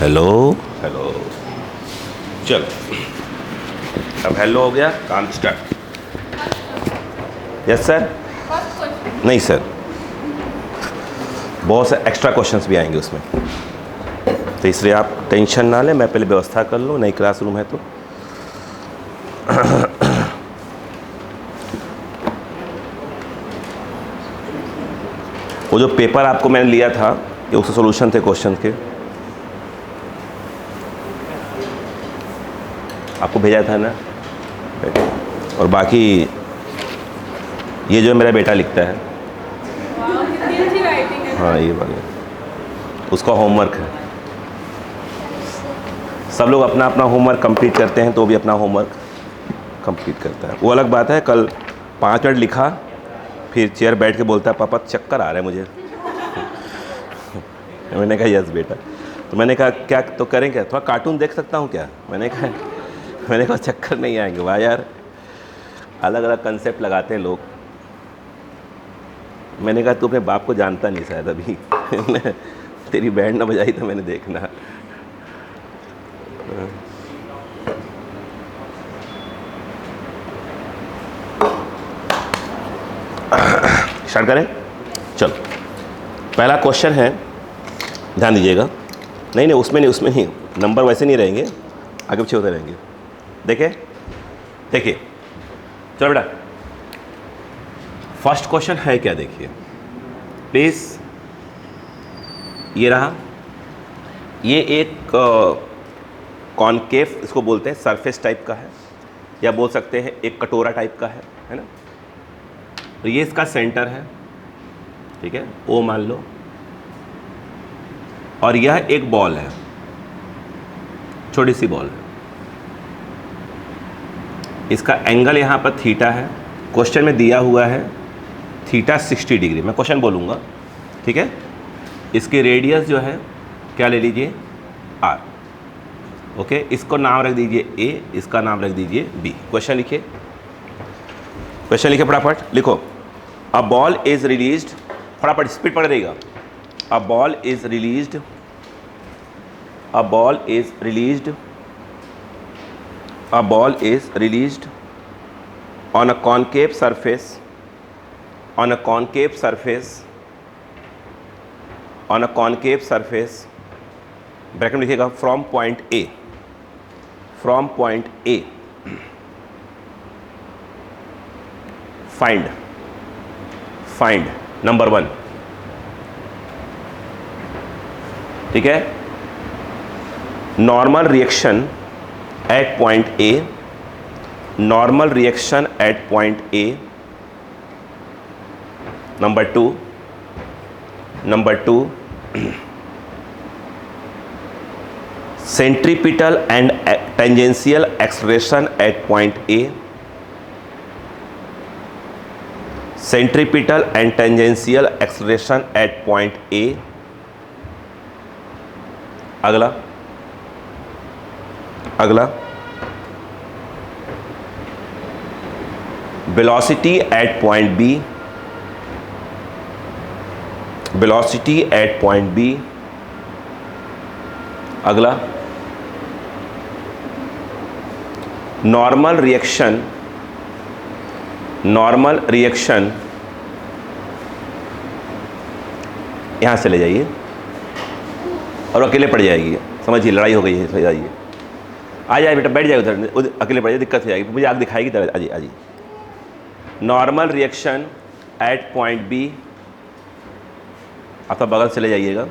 Hello hello. चलो, अब hello हो गया, काम स्टार्ट। Yes sir. नहीं सर, बहुत से एक्स्ट्रा क्वेश्चंस भी आएंगे उसमें, तो इसलिए आप टेंशन ना लें। मैं पहले व्यवस्था कर लूँ, नई क्लासरूम है तो। वो जो पेपर आपको मैंने लिया था, ये उसके सॉल्यूशन थे क्वेश्चन के, आपको भेजा था ना। और बाकी ये जो मेरा बेटा लिखता है, हाँ ये वाले, उसका होमवर्क है। सब लोग अपना अपना होमवर्क कंप्लीट करते हैं, तो भी अपना होमवर्क कंप्लीट करता है। वो अलग बात है, कल 5 मिनट लिखा, फिर चेयर बैठ के बोलता है पापा चक्कर आ रहे हैं मुझे। मैंने कहा यस बेटा। तो मैंने कहा क्या तो करें, क्या थोड़ा कार्टून देख सकता हूँ क्या? मैंने कहा चक्कर नहीं आएंगे। वाह यार, अलग अलग कंसेप्ट लगाते हैं लोग। मैंने कहा तू अपने बाप को जानता नहीं शायद अभी। तेरी बैंड ना बजाई तो मैंने देखना। स्टार्ट करें? चलो, पहला क्वेश्चन है, ध्यान दीजिएगा। नहीं उसमें नहीं, नंबर वैसे नहीं रहेंगे, आगे पीछे होते रहेंगे। देखिए चलो बेटा, फर्स्ट क्वेश्चन है क्या, देखिए प्लीज़। ये रहा, ये एक कॉनकेव इसको बोलते हैं, सरफेस टाइप का है, या बोल सकते हैं एक कटोरा टाइप का है ना। तो ये इसका सेंटर है, ठीक है, ओ मान लो। और यह एक बॉल है, छोटी सी बॉल है। इसका एंगल यहाँ पर थीटा है, क्वेश्चन में दिया हुआ है थीटा 60 डिग्री। मैं क्वेश्चन बोलूँगा, ठीक है। इसकी रेडियस जो है क्या ले लीजिए, आर। ओके, इसको नाम रख दीजिए ए, इसका नाम रख दीजिए बी। क्वेश्चन लिखिए, क्वेश्चन लिखिए, फटाफट लिखो। अ बॉल इज रिलीज्ड, फटाफट स्पीड पड़ रहेगा। A ball is released, a ball is released, a ball is released on a concave surface, on a concave surface, on a concave surface, bracket में लिखिएगा, from point A, from point A, find number 1, ठीक है। Normal reaction at point A, normal reaction at point A. Number 2, centripetal and tangential acceleration at point A, centripetal and tangential acceleration at point A. अगला velocity at point B, velocity at point B. अगला normal reaction यहाँ से ले जाइए और अकेले पड़ जाएगी, समझिए लड़ाई हो गई है, ले जाइए। आ जाए बेटा, बैठ जाए उधर, अकेले पड़ जाए, दिक्कत हो जाएगी, मुझे आग दिखाएगी तरह। आइए। Normal reaction at point B, आप तो बगल से ले जाइएगा।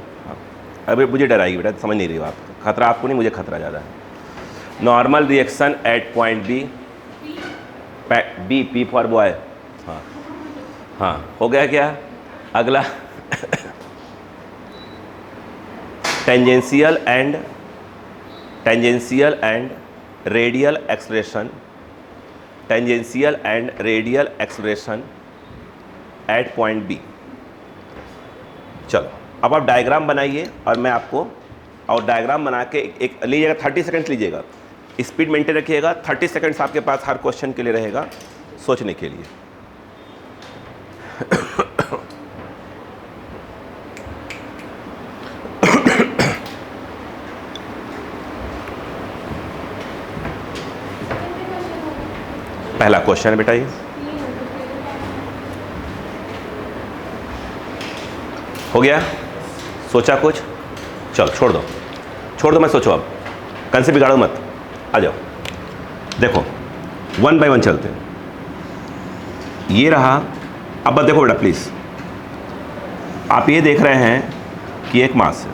अभी मुझे डराएगी बेटा, समझ नहीं रही हो आप, खतरा आपको नहीं, मुझे खतरा ज़्यादा है। Normal reaction at point B, B P for boy, हाँ हो गया क्या? अगला tangential and radial acceleration, tangential and radial acceleration at point B. चलो, अब आप डायग्राम बनाइए और मैं आपको, और डायग्राम बना के एक लीजिएगा, 30 सेकंड्स लीजिएगा, स्पीड मेंटेन रखिएगा। 30 सेकंड्स आपके पास हर क्वेश्चन के लिए रहेगा सोचने के लिए। पहला क्वेश्चन है बेटा ये, हो गया? सोचा कुछ? चलो छोड़ दो, मैं सोचो, अब कल से बिगाड़ो मत, आ जाओ। देखो 1 बाय 1 चलते हैं। ये रहा, अब बस देखो बेटा प्लीज़, आप ये देख रहे हैं कि एक मास है,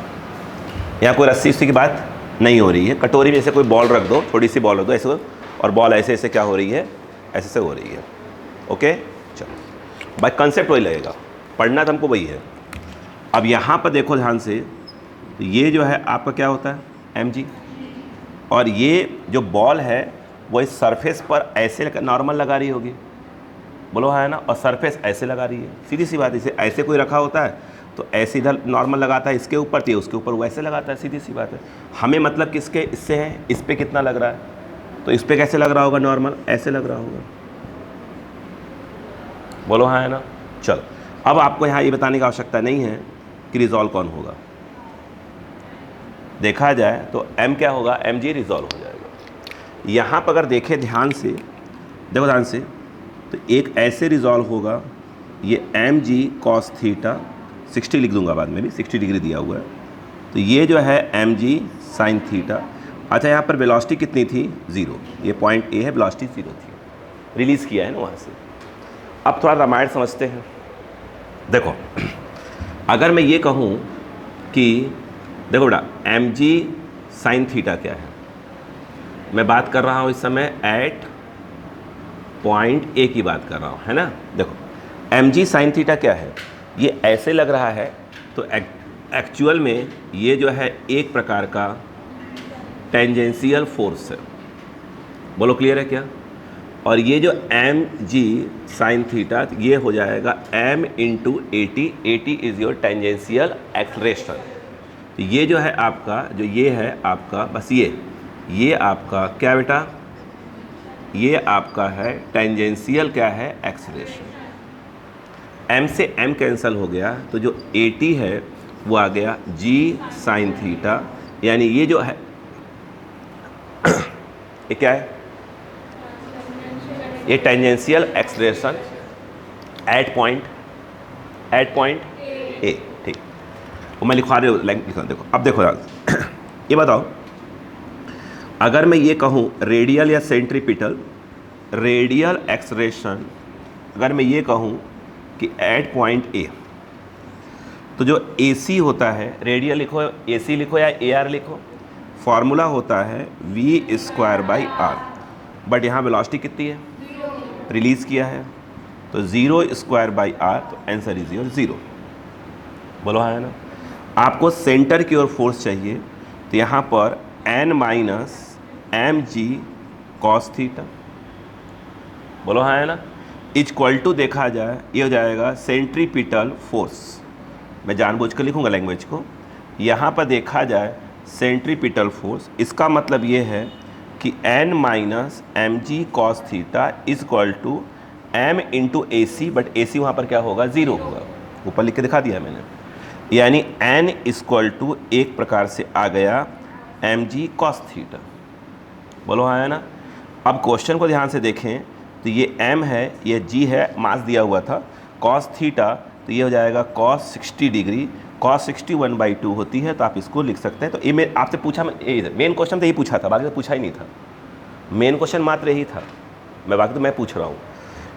यहाँ कोई रस्सी उस्सी की बात नहीं हो रही है। कटोरी में ऐसे कोई बॉल रख दो, छोटी सी बॉल रख दो ऐसे, और बॉल ऐसे ऐसे क्या हो रही है, ऐसे से हो रही है। ओके चलो, भाई कंसेप्ट वही लगेगा, पढ़ना तो हमको वही है। अब यहाँ पर देखो ध्यान से, तो ये जो है आपका क्या होता है mg, और ये जो बॉल है वो इस सरफेस पर ऐसे नॉर्मल लगा रही होगी, बोलो हाँ है ना, और सरफेस ऐसे लगा रही है। सीधी सी बात है, इसे ऐसे कोई रखा होता है तो ऐसे इधर नॉर्मल लगाता है इसके ऊपर, तो उसके ऊपर वैसे लगाता है, सीधी सी बात है। हमें मतलब किसके इससे है, इस पर कितना लग रहा है, तो इस पर कैसे लग रहा होगा, नॉर्मल ऐसे लग रहा होगा, बोलो हाँ है ना। चलो अब आपको यहाँ ये बताने की आवश्यकता नहीं है कि रिजॉल्व कौन होगा, देखा जाए तो m क्या होगा, mg रिजॉल्व हो जाएगा। यहाँ पर अगर देखें ध्यान से, देखो ध्यान से, तो एक ऐसे रिजॉल्व होगा, ये mg cos थीटा 60 लिख दूंगा बाद में भी, 60 डिग्री दिया हुआ है, तो ये जो है mg sin थीटा। अच्छा यहाँ पर वेलोसिटी कितनी थी, 0, ये पॉइंट A है, वेलोसिटी 0 थी, रिलीज़ किया है ना वहाँ से। अब थोड़ा रामायण समझते हैं। देखो अगर मैं ये कहूँ कि देखो बेटा mg sin थीटा क्या है, मैं बात कर रहा हूँ इस समय एट पॉइंट A की बात कर रहा हूँ, है ना। देखो mg sin थीटा क्या है, ये ऐसे लग रहा है, तो एक्चुअल में ये जो है एक प्रकार का टेंजेंशियल फोर्स है, बोलो क्लियर है क्या। और ये जो mg sin थीटा ये हो जाएगा m into AT, AT is your tangential acceleration. तो ये जो है आपका, जो ये है आपका, बस ये आपका क्या बेटा, ये आपका है टेंजेंशियल क्या है, एक्सलेरेशन। m से m कैंसिल हो गया, तो जो AT है वो आ गया g sin थीटा, यानी ये जो है ये क्या है, ये tangential acceleration at point A, ठीक। वो मैं लिखवा रही हूँ, लिखा देखो। अब देखो यार ये बताओ, अगर मैं ये कहूँ रेडियल या सेंट्रीपिटल, रेडियल एक्सलेरेशन अगर मैं ये कहूँ कि एट पॉइंट A, तो जो AC होता है, रेडियल लिखो, AC लिखो या AR लिखो, फॉर्मूला होता है v²/r, बट यहाँ वेलोसिटी कितनी है, रिलीज़ किया है, तो 0²/r, तो आंसर इज योर 0, बोलो हाँ है ना। आपको सेंटर की ओर फोर्स चाहिए, तो यहाँ पर n minus mg cos theta, बोलो हाँ है ना, इक्वल टू देखा जाए ये हो जाएगा सेंट्रीपिटल फोर्स। मैं जानबूझ कर लिखूँगा लैंग्वेज को, यहाँ पर देखा जाए सेंट्रीपिटल फोर्स, इसका मतलब ये है कि n minus mg cos theta is equal to m into AC, but AC वहाँ पर क्या होगा, 0 होगा, ऊपर लिख के दिखा दिया मैंने, यानी n इक्वल टू एक प्रकार से आ गया mg cos थीटा, बोलो हाँ है ना। अब क्वेश्चन को ध्यान से देखें, तो ये m है, ये g है, मास दिया हुआ था, cos थीटा, तो ये हो जाएगा cos 60 डिग्री, cos 60 1/2 होती है, तो आप इसको लिख सकते हैं। तो ये मैं आपसे पूछा, मेन क्वेश्चन तो यही पूछा था, बाकी तो पूछा ही नहीं था, मेन क्वेश्चन मात्र यही था, मैं बाकी तो मैं पूछ रहा हूँ।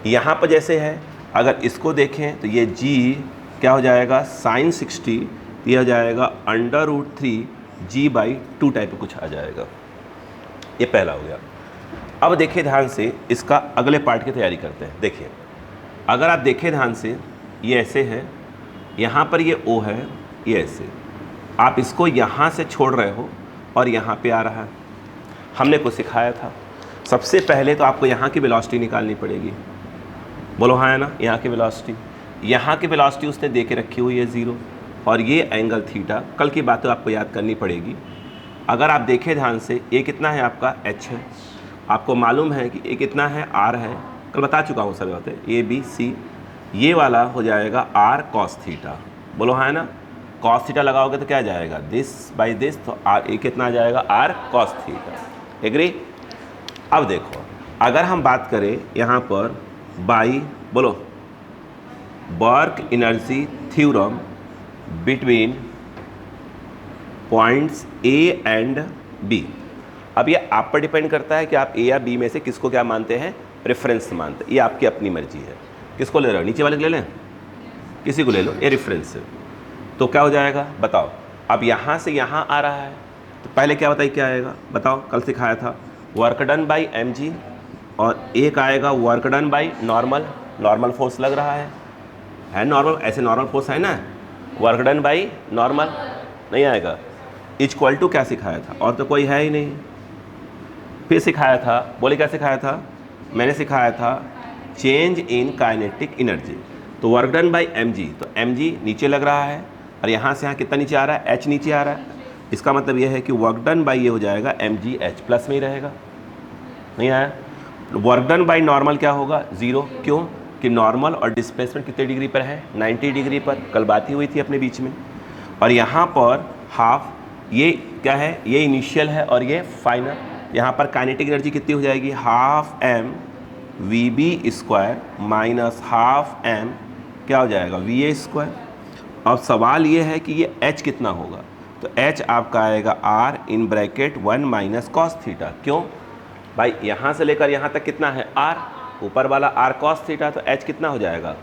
यहाँ पर जैसे है, अगर इसको देखें तो ये g क्या हो जाएगा, sin 60, ये हो जाएगा √3 g/2 टाइप कुछ आ जाएगा, ये पहला हो गया। अब देखिए ध्यान से, इसका अगले पार्ट की तैयारी करते हैं। देखिए अगर आप देखें ध्यान से, ये ऐसे है, यहाँ पर ये O है, ये ऐसे, आप इसको यहाँ से छोड़ रहे हो और यहाँ पे आ रहा है, हमने कुछ सिखाया था। सबसे पहले तो आपको यहाँ की वेलोसिटी निकालनी पड़ेगी, बोलो हाँ है ना। यहाँ की वेलोसिटी उसने दे के रखी हुई है 0, और ये एंगल थीटा, कल की बातें आपको याद करनी पड़ेगी। अगर आप देखें ध्यान से, ये कितना है आपका h है, आपको मालूम है कि ये कितना है r है, कल बता चुका हूँ सभी बातें, ABC, ये वाला हो जाएगा r cos थीटा, बोलो हाँ है ना। cos थीटा लगाओगे तो क्या जाएगा, दिस, तो r, ये कितना आ जाएगा, r cos थीटा, एग्री। अब देखो अगर हम बात करें यहाँ पर बाई बोलो work energy theorem between points A and B. अब ये आप पर डिपेंड करता है कि आप ए या बी में से किसको क्या मानते हैं, रेफरेंस मानते हैं। ये आपकी अपनी मर्जी है। किसको ले रहे हो, नीचे वाले को ले लें, किसी को ले लो, ये रेफरेंस है। तो क्या हो जाएगा बताओ। अब यहाँ से यहाँ आ रहा है तो पहले क्या बताइए क्या आएगा बताओ, कल सिखाया था work done by M G, और एक आएगा work done by normal force लग रहा है नॉर्मल, ऐसे नॉर्मल फोर्स है ना, वर्क डन बाई नॉर्मल नहीं आएगा। इक्वल टू क्या सिखाया था, और तो कोई है ही नहीं। फिर सिखाया था, बोले क्या सिखाया था, मैंने सिखाया था चेंज इन काइनेटिक एनर्जी। तो work done by M G, तो एम जी नीचे लग रहा है और यहाँ से यहाँ कितना नीचे आ रहा है, एच नीचे आ रहा है। इसका मतलब ये है कि वर्क डन बाई ये हो जाएगा एम जी एच प्लस में ही रहेगा, नहीं आया। वर्क डन बाई नॉर्मल क्या होगा, ज़ीरो। क्यों कि नॉर्मल और डिस्प्लेसमेंट कितने डिग्री पर है, 90 डिग्री पर, कल बात ही हुई थी अपने बीच में। और यहाँ पर हाफ, ये क्या है, ये इनिशियल है और ये फाइनल। यहाँ पर काइनेटिक एनर्जी कितनी हो जाएगी, half M V B square minus half M क्या हो जाएगा, वी ए स्क्वायर। अब सवाल ये है कि ये h कितना होगा, तो h आपका आएगा r in bracket 1 minus cos theta. क्यों भाई, यहाँ से लेकर यहाँ तक कितना है r, ऊपर वाला r कॉस थीटा, तो h कितना हो जाएगा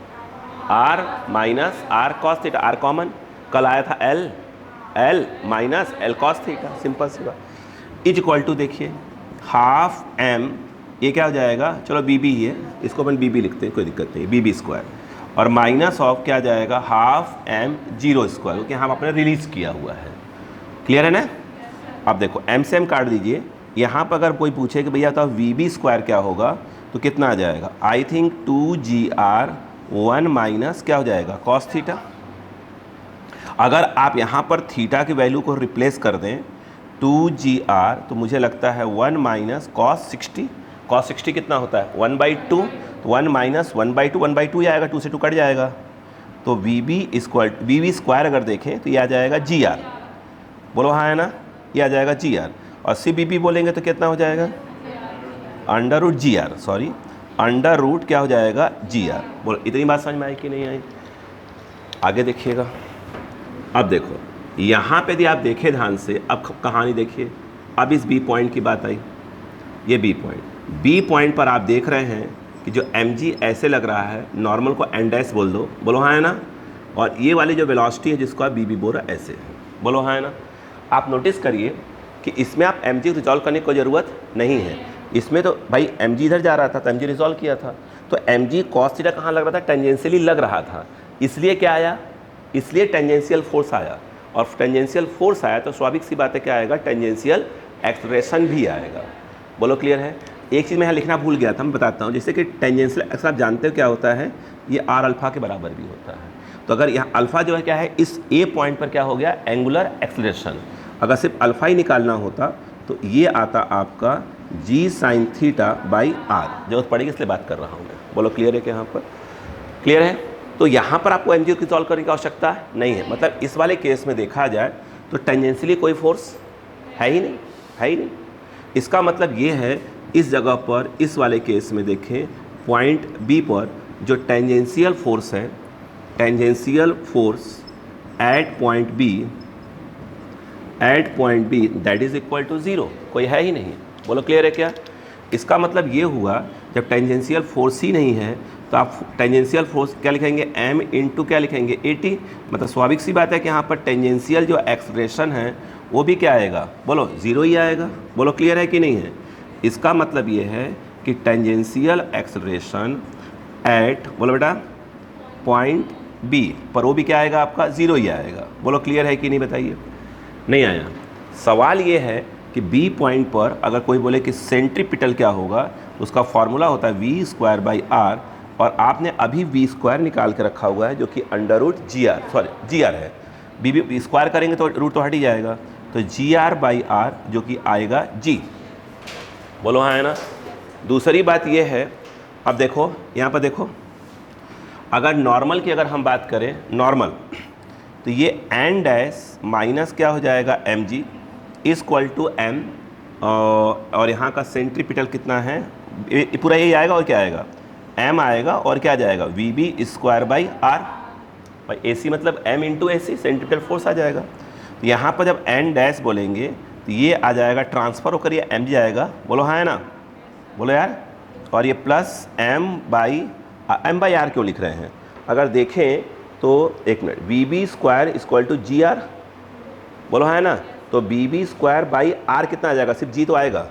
r minus r cos theta, r common, कल आया था l minus l cos theta, simple सी बात। इज इक्वल टू देखिए हाफ m, ये क्या हो जाएगा, चलो बी बी है, इसको अपन बी बी लिखते हैं, कोई दिक्कत नहीं, बी बी स्क्वायर, और माइनस ऑफ क्या जाएगा हाफ एम जीरो स्क्वायर, क्योंकि हम अपने रिलीज़ किया हुआ है। क्लियर है ना। अब देखो एम से एम काट दीजिए, यहाँ पर अगर कोई पूछे कि भैया तो वी बी स्क्वायर क्या होगा, तो कितना आ जाएगा, आई थिंक 2GR 1 माइनस क्या हो जाएगा कॉस थीटा। अगर आप यहाँ पर थीटा की वैल्यू को रिप्लेस कर दें 2GR, तो मुझे लगता है 1 माइनस कॉस 60, कॉस 60 कितना होता है 1/2, तो 1 माइनस 1/2, 1/2 ही आएगा, 2 से 2 कट जाएगा। तो वी बी स्क्वायर अगर देखें तो ये आ जाएगा GR, बोलो हाँ है ना, ये आ जाएगा GR। और CBB बोलेंगे तो कितना हो जाएगा, under root GR, sorry under root क्या हो जाएगा GR। बोलो इतनी बात समझ में आई कि नहीं आई। आगे देखिएगा। अब देखो यहाँ पे यदि आप देखें ध्यान से, अब कहानी देखिए, अब इस बी पॉइंट की बात आई, ये बी पॉइंट पर आप देख रहे हैं कि जो mg ऐसे लग रहा है, नॉर्मल को n डैश बोल दो, बोलो हाँ है ना, और ये वाली जो वेलोसिटी है जिसको आप bb बोल रहे ऐसे है, बोलो हाँ है ना। आप नोटिस करिए कि इसमें आप mg रिजॉल्व करने की कोई ज़रूरत नहीं है। इसमें तो भाई mg इधर जा रहा था तो mg रिजॉल्व किया था, तो mg कॉस थीटा कहाँ लग रहा था, टेंजेंशियली लग रहा था, इसलिए क्या आया, इसलिए टेंजेंशियल फोर्स आया, और टेंजेंशियल फोर्स आया तो स्वाभाविक सी बात है क्या आएगा, टेंजेंशियल एक्सलेरेशन भी आएगा। बोलो क्लियर है। एक चीज़ मैं यहाँ लिखना भूल गया था, मैं बताता हूँ, जैसे कि टेंजेंशियल एक्स आप जानते हो क्या होता है, ये आर अल्फ़ा के बराबर भी होता है। तो अगर यहाँ अल्फ़ा जो है क्या है, इस ए पॉइंट पर क्या हो गया, एंगुलर एक्सलेरेशन। अगर सिर्फ अल्फ़ा ही निकालना होता तो ये आता आपका जी साइन थीटा बाई आर, जरूरत पड़ेगी इसलिए बात कर रहा हूँ मैं। बोलो क्लियर है कि यहाँ पर क्लियर है। तो यहाँ पर आपको एमजी को सॉल्व करने की आवश्यकता नहीं है, मतलब इस वाले केस में देखा जाए तो टेंजेंशियली कोई फोर्स है ही नहीं। इसका मतलब ये है इस जगह पर, इस वाले केस में देखें पॉइंट बी पर जो टेंजेंशियल फोर्स है, tangential force at point B that is equal to 0, कोई है ही नहीं। बोलो क्लियर है क्या। इसका मतलब ये हुआ जब टेंजेंशियल फोर्स ही नहीं है तो आप टेंजेंशियल फोर्स क्या लिखेंगे, m इंटू क्या लिखेंगे 80, मतलब स्वाभाविक सी बात है कि यहाँ पर टेंजेंशियल जो एक्सलेरेशन है वो भी क्या आएगा, बोलो 0 ही आएगा। बोलो क्लियर है कि नहीं है। इसका मतलब ये है कि टेंजेंशियल एक्सलेरेशन एट, बोलो बेटा पॉइंट बी पर वो भी क्या आएगा आपका 0 ही आएगा। बोलो क्लियर है कि नहीं बताइए। नहीं आया। सवाल ये है कि बी पॉइंट पर अगर कोई बोले कि सेंट्रीपिटल क्या होगा, उसका फॉर्मूला होता है वी स्क्वायर बाई आर, और आपने अभी वी स्क्वायर निकाल के रखा हुआ है जो कि अंडर रूट जी आर है। बी स्क्वायर करेंगे तो रूट तो हट ही जाएगा, तो जी आर बाई आर जो कि आएगा जी। बोलो हाँ है ना। दूसरी बात ये है, अब देखो यहाँ पर देखो, अगर नॉर्मल की अगर हम बात करें नॉर्मल, तो ये एन डैश माइनस क्या हो जाएगा M G equal to M और यहाँ का सेंट्रीपिटल कितना है, ये पूरा यही आएगा और क्या आएगा, m आएगा और क्या जाएगा, V B square by R. भाई ए सी मतलब m into A C, centripetal force आ जाएगा। तो यहाँ पर जब n डैश बोलेंगे तो ये आ जाएगा, ट्रांसफ़र होकर ये m जाएगा, बोलो हाँ है ना, बोलो यार। और ये प्लस m बाई आर क्यों लिख रहे हैं, अगर देखें तो एक minute, V B square equal to G R, बोलो है ना। तो B B square by R कितना आ जाएगा, सिर्फ जी तो आएगा,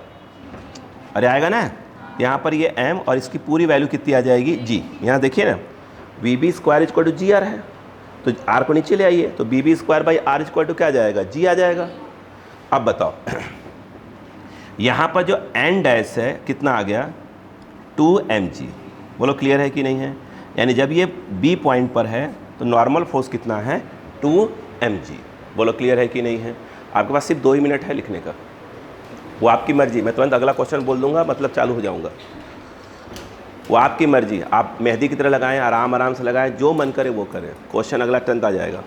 अरे आएगा ना। यहाँ पर ये m और इसकी पूरी वैल्यू कितनी आ जाएगी, g। यहाँ देखिए ना, V B square equal to G R है, तो r को नीचे ले आइए, तो B B square by R equal to क्या आ जाएगा, g आ जाएगा। अब बताओ यहाँ पर जो n डैश है कितना आ गया, 2mg, बोलो क्लियर है कि नहीं है। यानी जब ये b पॉइंट पर है तो नॉर्मल फोर्स कितना है, 2mg, बोलो क्लियर है कि नहीं है। आपके पास सिर्फ 2 ही मिनट है लिखने का, वो आपकी मर्जी, मैं तुरंत अगला क्वेश्चन बोल दूंगा, मतलब चालू हो जाऊंगा, वो आपकी मर्जी, आप मेहंदी की तरह लगाएं, आराम आराम से लगाएं, जो मन करे वो करें, क्वेश्चन अगला तुरंत आ जाएगा।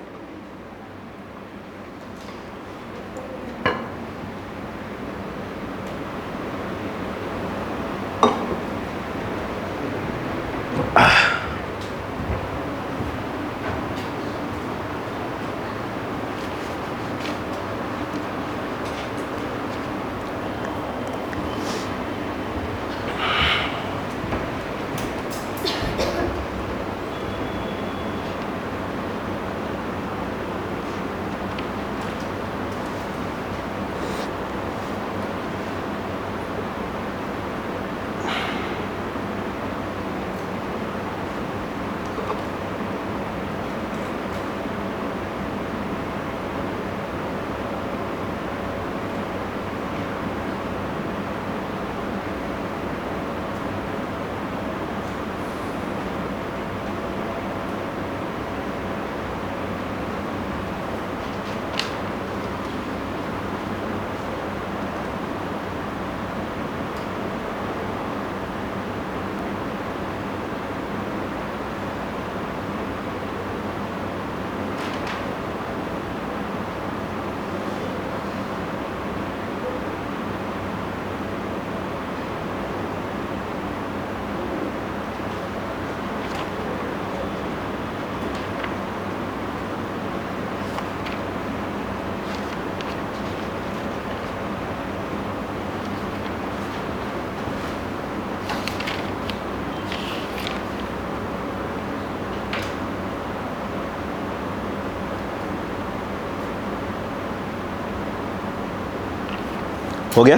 हो गया,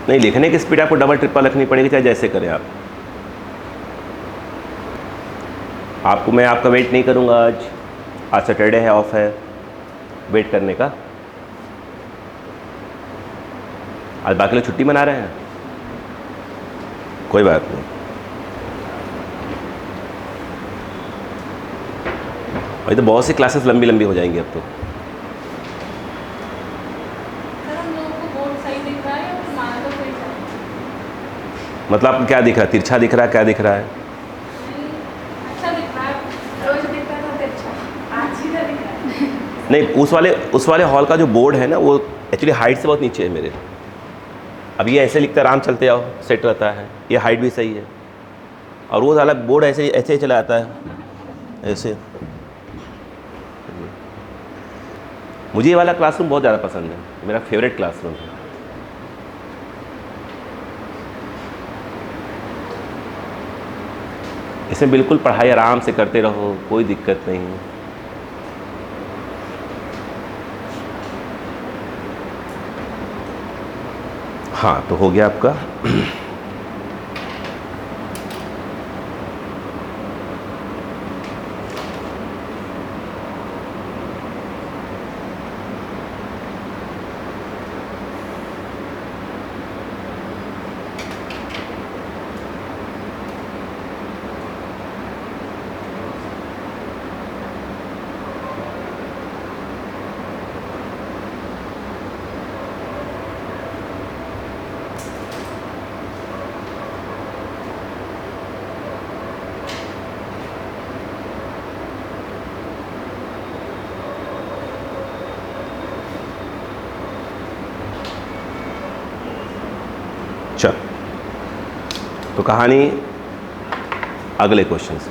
नहीं लिखने की स्पीड आपको डबल ट्रिपल रखनी पड़ेगी, चाहे जैसे करें आप। आपको मैं आपका वेट नहीं करूंगा, आज सैटरडे है, ऑफ है, वेट करने का। आज बाकी लोग छुट्टी मना रहे हैं, कोई बात नहीं। अभी तो बहुत सी क्लासेस लंबी लंबी हो जाएंगी अब तो। मतलब आपको क्या दिख रहा है, तिरछा दिख रहा है, क्या दिख रहा है? अच्छा दिख रहा है, रोज दिख रहा था तिरछा, आज सीधा दिख रहा है। नहीं, उस वाले हॉल का जो बोर्ड है ना, वो एक्चुअली हाइट से बहुत नीचे है मेरे। अब ये ऐसे लिखता है, आराम चलते आओ, सेट रहता है, ये हाइट भी सही है। और वो वाला बोर्ड ऐसे ऐसे ही चला आता है ऐसे। मुझे ये वाला क्लासरूम बहुत ज़्यादा पसंद है, मेरा फेवरेट क्लासरूम है। इसमें बिल्कुल पढ़ाई आराम से करते रहो, कोई दिक्कत नहीं। हाँ, तो हो गया आपका। चल, तो कहानी अगले क्वेश्चन से।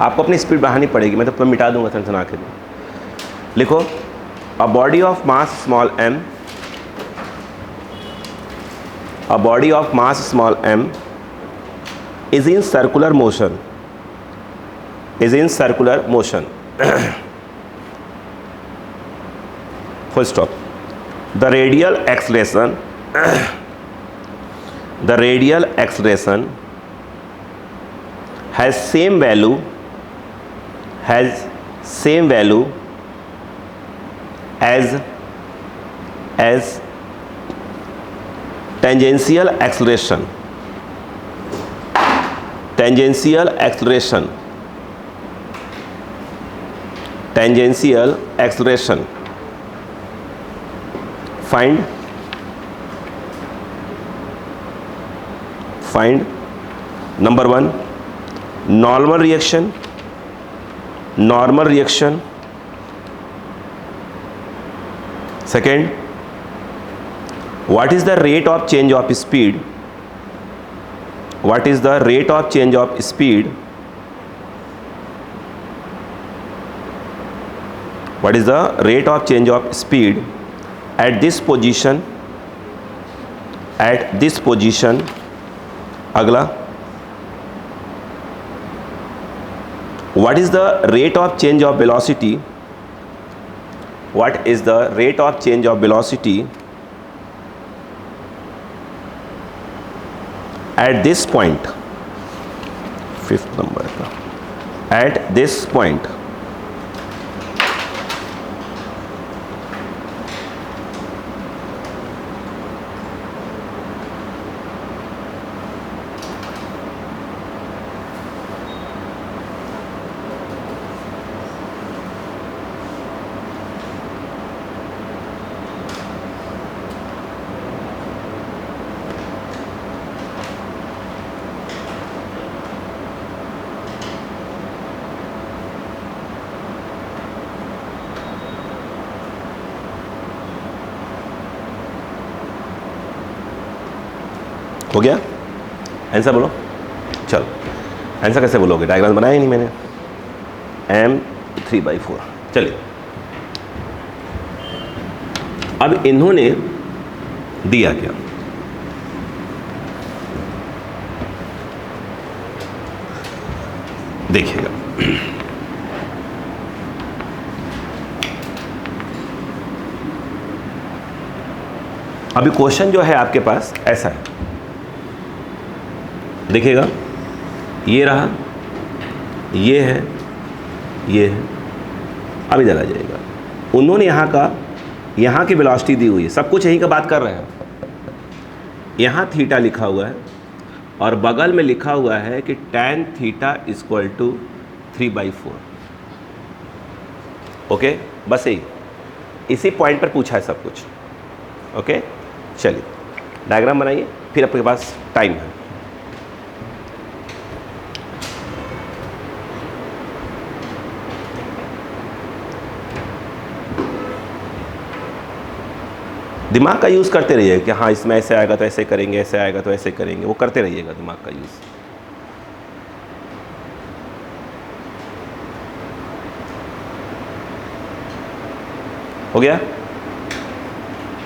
आपको अपनी स्पीड बढ़ानी पड़ेगी, मैं तो मिटा दूंगा टेंशन आके। लिखो, a body of mass small m, a body of mass small m is in circular motion, full stop. The radial acceleration has same value as tangential acceleration. Find number 1, normal reaction. Second, what is the rate of change of speed? At this position? अगला, what is the rate of change of velocity? At this point? Fifth number का, at this point. हो गया? Answer बोलो। चलो, answer कैसे बोलोगे? Diagram बनाया ही नहीं मैंने। m 3/4। चलिए, अब इन्होंने दिया क्या? देखिएगा, अभी क्वेश्चन जो है आपके पास ऐसा है, देखिएगा, ये रहा, ये है, अब इधर आ जाएगा। उन्होंने यहाँ की वेलोसिटी दी हुई है, सब कुछ यहीं का बात कर रहे हैं। यहाँ थीटा लिखा हुआ है और बगल में लिखा हुआ है कि tan theta equal to 3/4। Okay, बस यही, इसी पॉइंट पर पूछा है सब कुछ। ओके, चलिए डायग्राम बनाइए, फिर आपके पास टाइम है। दिमाग का यूज़ करते रहिए कि हाँ इसमें ऐसे आएगा तो ऐसे करेंगे, ऐसे आएगा तो ऐसे करेंगे, वो करते रहिएगा दिमाग का यूज़। हो गया?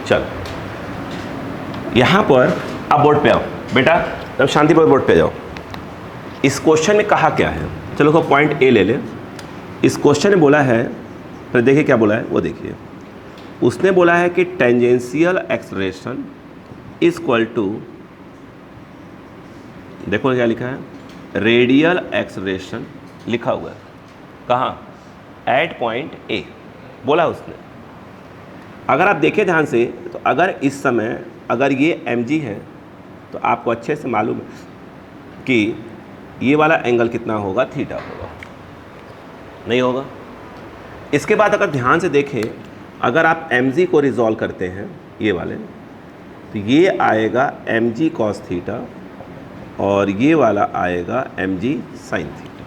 चल, यहाँ पर अब बोर्ड पे आओ बेटा, तब शांतिपूर्वक बोर्ड पे जाओ। इस क्वेश्चन में कहा क्या है? चलो को पॉइंट ए ले ले। इस क्वेश्चन में बोला है, फिर देखिए क्या बोला है, वो देखिए। उसने बोला है कि टेंजेंशियल एक्सेलरेशन इक्वल टू, देखो क्या लिखा है, रेडियल एक्सेलरेशन लिखा हुआ है। कहाँ? एट पॉइंट ए बोला उसने। अगर आप देखें ध्यान से, तो अगर इस समय अगर ये mg है तो आपको अच्छे से मालूम है कि ये वाला एंगल कितना होगा, थीटा होगा, नहीं होगा? इसके बाद अगर ध्यान से देखें, अगर आप mg को रिजॉल्व करते हैं ये वाले, तो ये आएगा mg cos थीटा और ये वाला आएगा mg sin थीटा।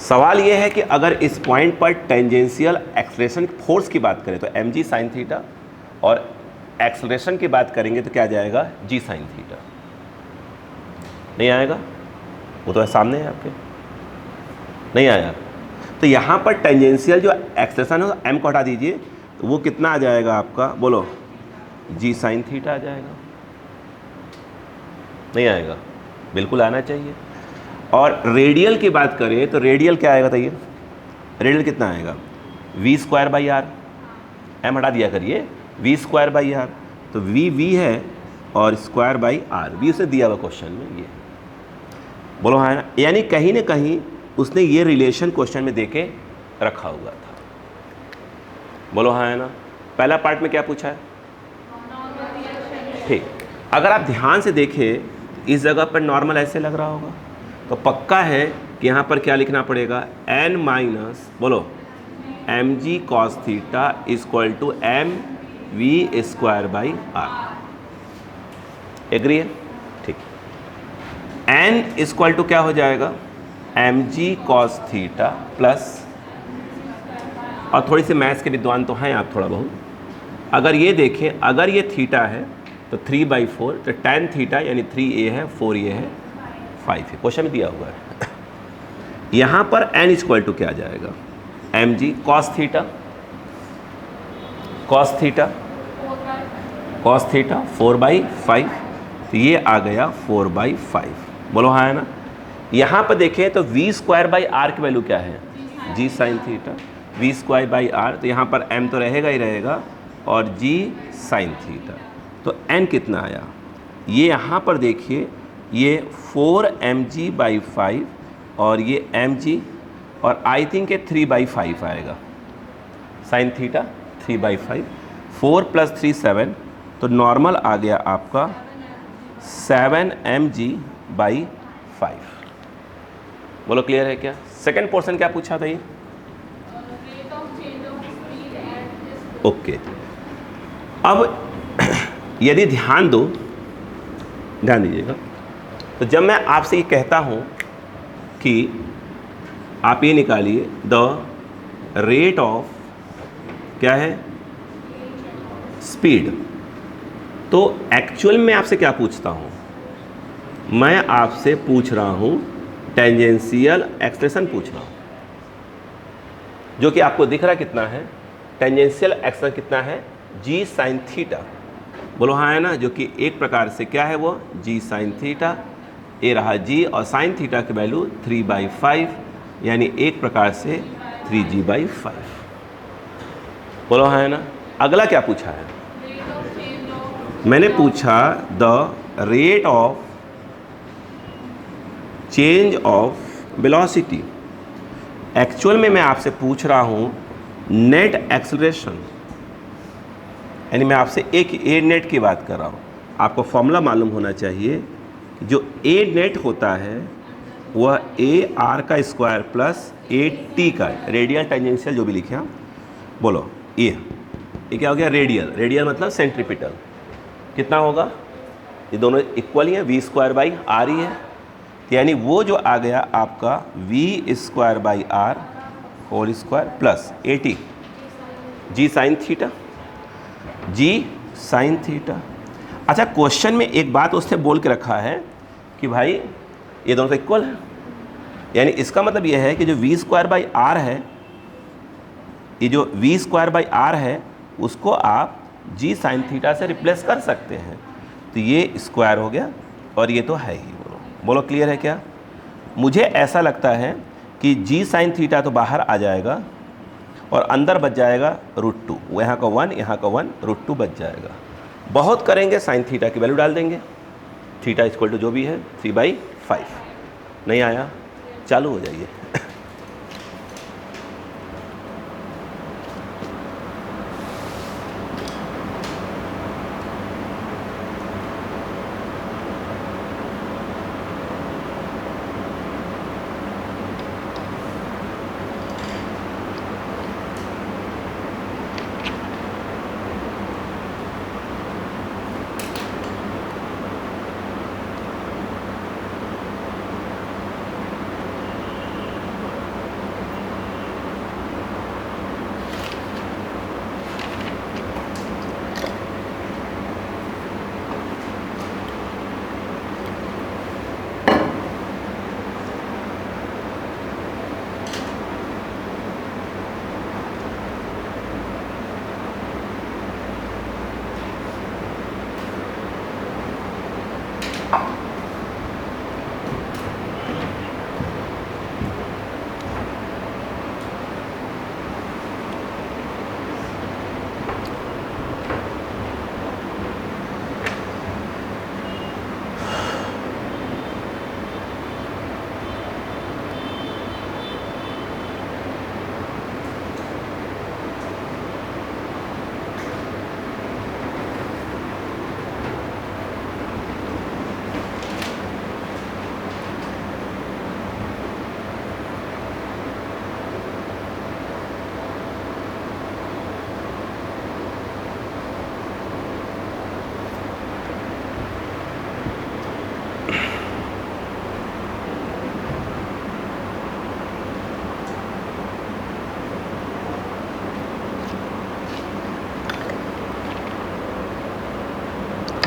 सवाल ये है कि अगर इस पॉइंट पर टेंजेंशियल एक्सेलरेशन फोर्स की बात करें तो mg sin थीटा और एक्सलेरेशन की बात करेंगे तो क्या जाएगा, जी साइन थीटा। नहीं आएगा, वो तो सामने है आपके, नहीं आया। तो यहाँ पर टेंजेंशियल जो एक्सलेरेशन है एम को हटा दीजिए, तो वो कितना आ जाएगा आपका, बोलो, जी साइन थीटा आ जाएगा। नहीं आएगा, बिल्कुल आना चाहिए। और रेडियल की बात करें तो रेडियल क्या आएगा, बताइए, रेडियल कितना आएगा, V square by R, M हटा दिया करिए, वी स्क्वायर बाई आर, तो वी है और स्क्वायर बाई आर, वी उसने दिया हुआ क्वेश्चन में, ये बोलो हाँ ना। यानी कहीं ना कहीं उसने ये रिलेशन क्वेश्चन में देके रखा हुआ था। बोलो हाँ है ना। पहला पार्ट में क्या पूछा है, ठीक। अगर आप ध्यान से देखें इस जगह पर नॉर्मल ऐसे लग रहा होगा, तो पक्का है कि यहाँ पर क्या लिखना पड़ेगा, n माइनस, बोलो, M G cos theta equal to M V square by R. Agree है, ठीक। n इक्वल टू क्या हो जाएगा, M G cos theta plus, और थोड़ी सी मैथ्स के विद्वान तो हैं आप थोड़ा बहुत, अगर ये देखें, अगर ये थीटा है तो 3/4, तो tan थीटा यानी 3a है, 4a है, 5 है, क्वेश्चन में दिया हुआ है। यहाँ पर n इक्वल टू क्या आ जाएगा, M G cos theta, cos theta, cos theta 4/5, तो ये आ गया 4/5। बोलो हाँ है ना। यहाँ पर देखें तो v स्क्वायर बाई आर की वैल्यू क्या है, g sine theta, v square by R, तो यहाँ पर m तो रहेगा ही रहेगा, और g साइन थीटा, तो n कितना आया, ये यहाँ पर देखिए, ये 4mg/5 और ये mg, और आई थिंक ये 3/5 आएगा, साइन थीटा 3/5, 4 + 3 7, तो नॉर्मल आ गया आपका 7mg/5। बोलो क्लियर है क्या। सेकंड पोर्शन क्या पूछा था ये, ओके। अब यदि ध्यान दो, ध्यान दीजिएगा, तो जब मैं आपसे ये कहता हूँ कि आप ये निकालिए द रेट ऑफ, क्या है, स्पीड, तो एक्चुअल में आपसे क्या पूछता हूँ, मैं आपसे पूछ रहा हूँ टेंजेंशियल एक्सलेरेशन पूछ रहा हूँ, जो कि आपको दिख रहा कितना है, टेंजेंशियल एक्सलेरेशन कितना है, जी साइन थीटा। बोलो हाँ है ना, जो कि एक प्रकार से क्या है वो, जी साइन थीटा, ए रहा जी, और साइन थीटा की वैल्यू 3/5, यानी एक प्रकार से 3g/5। बोलो हाँ है ना। अगला क्या पूछा है, मैंने पूछा the rate of change of velocity. Actual में मैं आपसे पूछ रहा हूँ नेट एक्सेलरेशन, यानी मैं आपसे एक ए नेट की बात कर रहा हूँ। आपको फॉर्मूला मालूम होना चाहिए, जो ए नेट होता है वह ए आर का स्क्वायर प्लस ए टी का, रेडियल टेंजेंशियल जो भी लिखे आप, बोलो ये क्या हो गया, रेडियल, रेडियल मतलब सेंट्रीपिटल, कितना होगा, ये दोनों इक्वल ही है, वी स्क्वायर बाई आर ही है, यानी वो जो आ गया आपका V square by R whole square plus A T G sine theta, G sine theta. अच्छा, क्वेश्चन में एक बात उसने बोल के रखा है कि भाई ये दोनों तो इक्वल है, यानी इसका मतलब ये है कि जो वी स्क्वायर बाई आर है, ये जो वी स्क्वायर बाई आर है उसको आप जी साइन थीटा से रिप्लेस कर सकते हैं, तो ये स्क्वायर हो गया और ये तो है ही। बोलो क्लियर है क्या। मुझे ऐसा लगता है कि जी साइन थीटा तो बाहर आ जाएगा और अंदर बच जाएगा √2, यहाँ का 1 यहाँ का 1, √2 बच जाएगा। बहुत करेंगे साइन थीटा की वैल्यू डाल देंगे, थीटा इक्वल टू जो भी है 3/5। नहीं आया, चालू हो जाइए।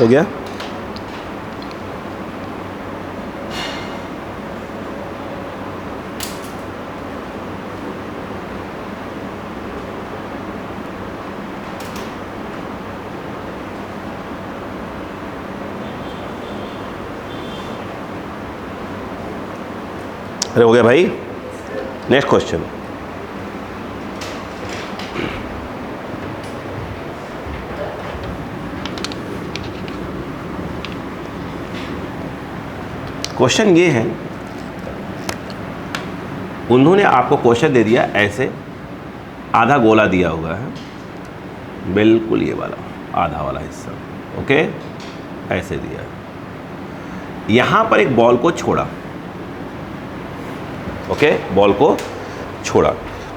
हो गया। अरे हो गया भाई। नेक्स्ट क्वेश्चन, क्वेश्चन ये है, उन्होंने आपको क्वेश्चन दे दिया ऐसे, आधा गोला दिया हुआ है, बिल्कुल ये वाला आधा वाला हिस्सा, ओके, ऐसे दिया है। यहां पर एक बॉल को छोड़ा, ओके, बॉल को छोड़ा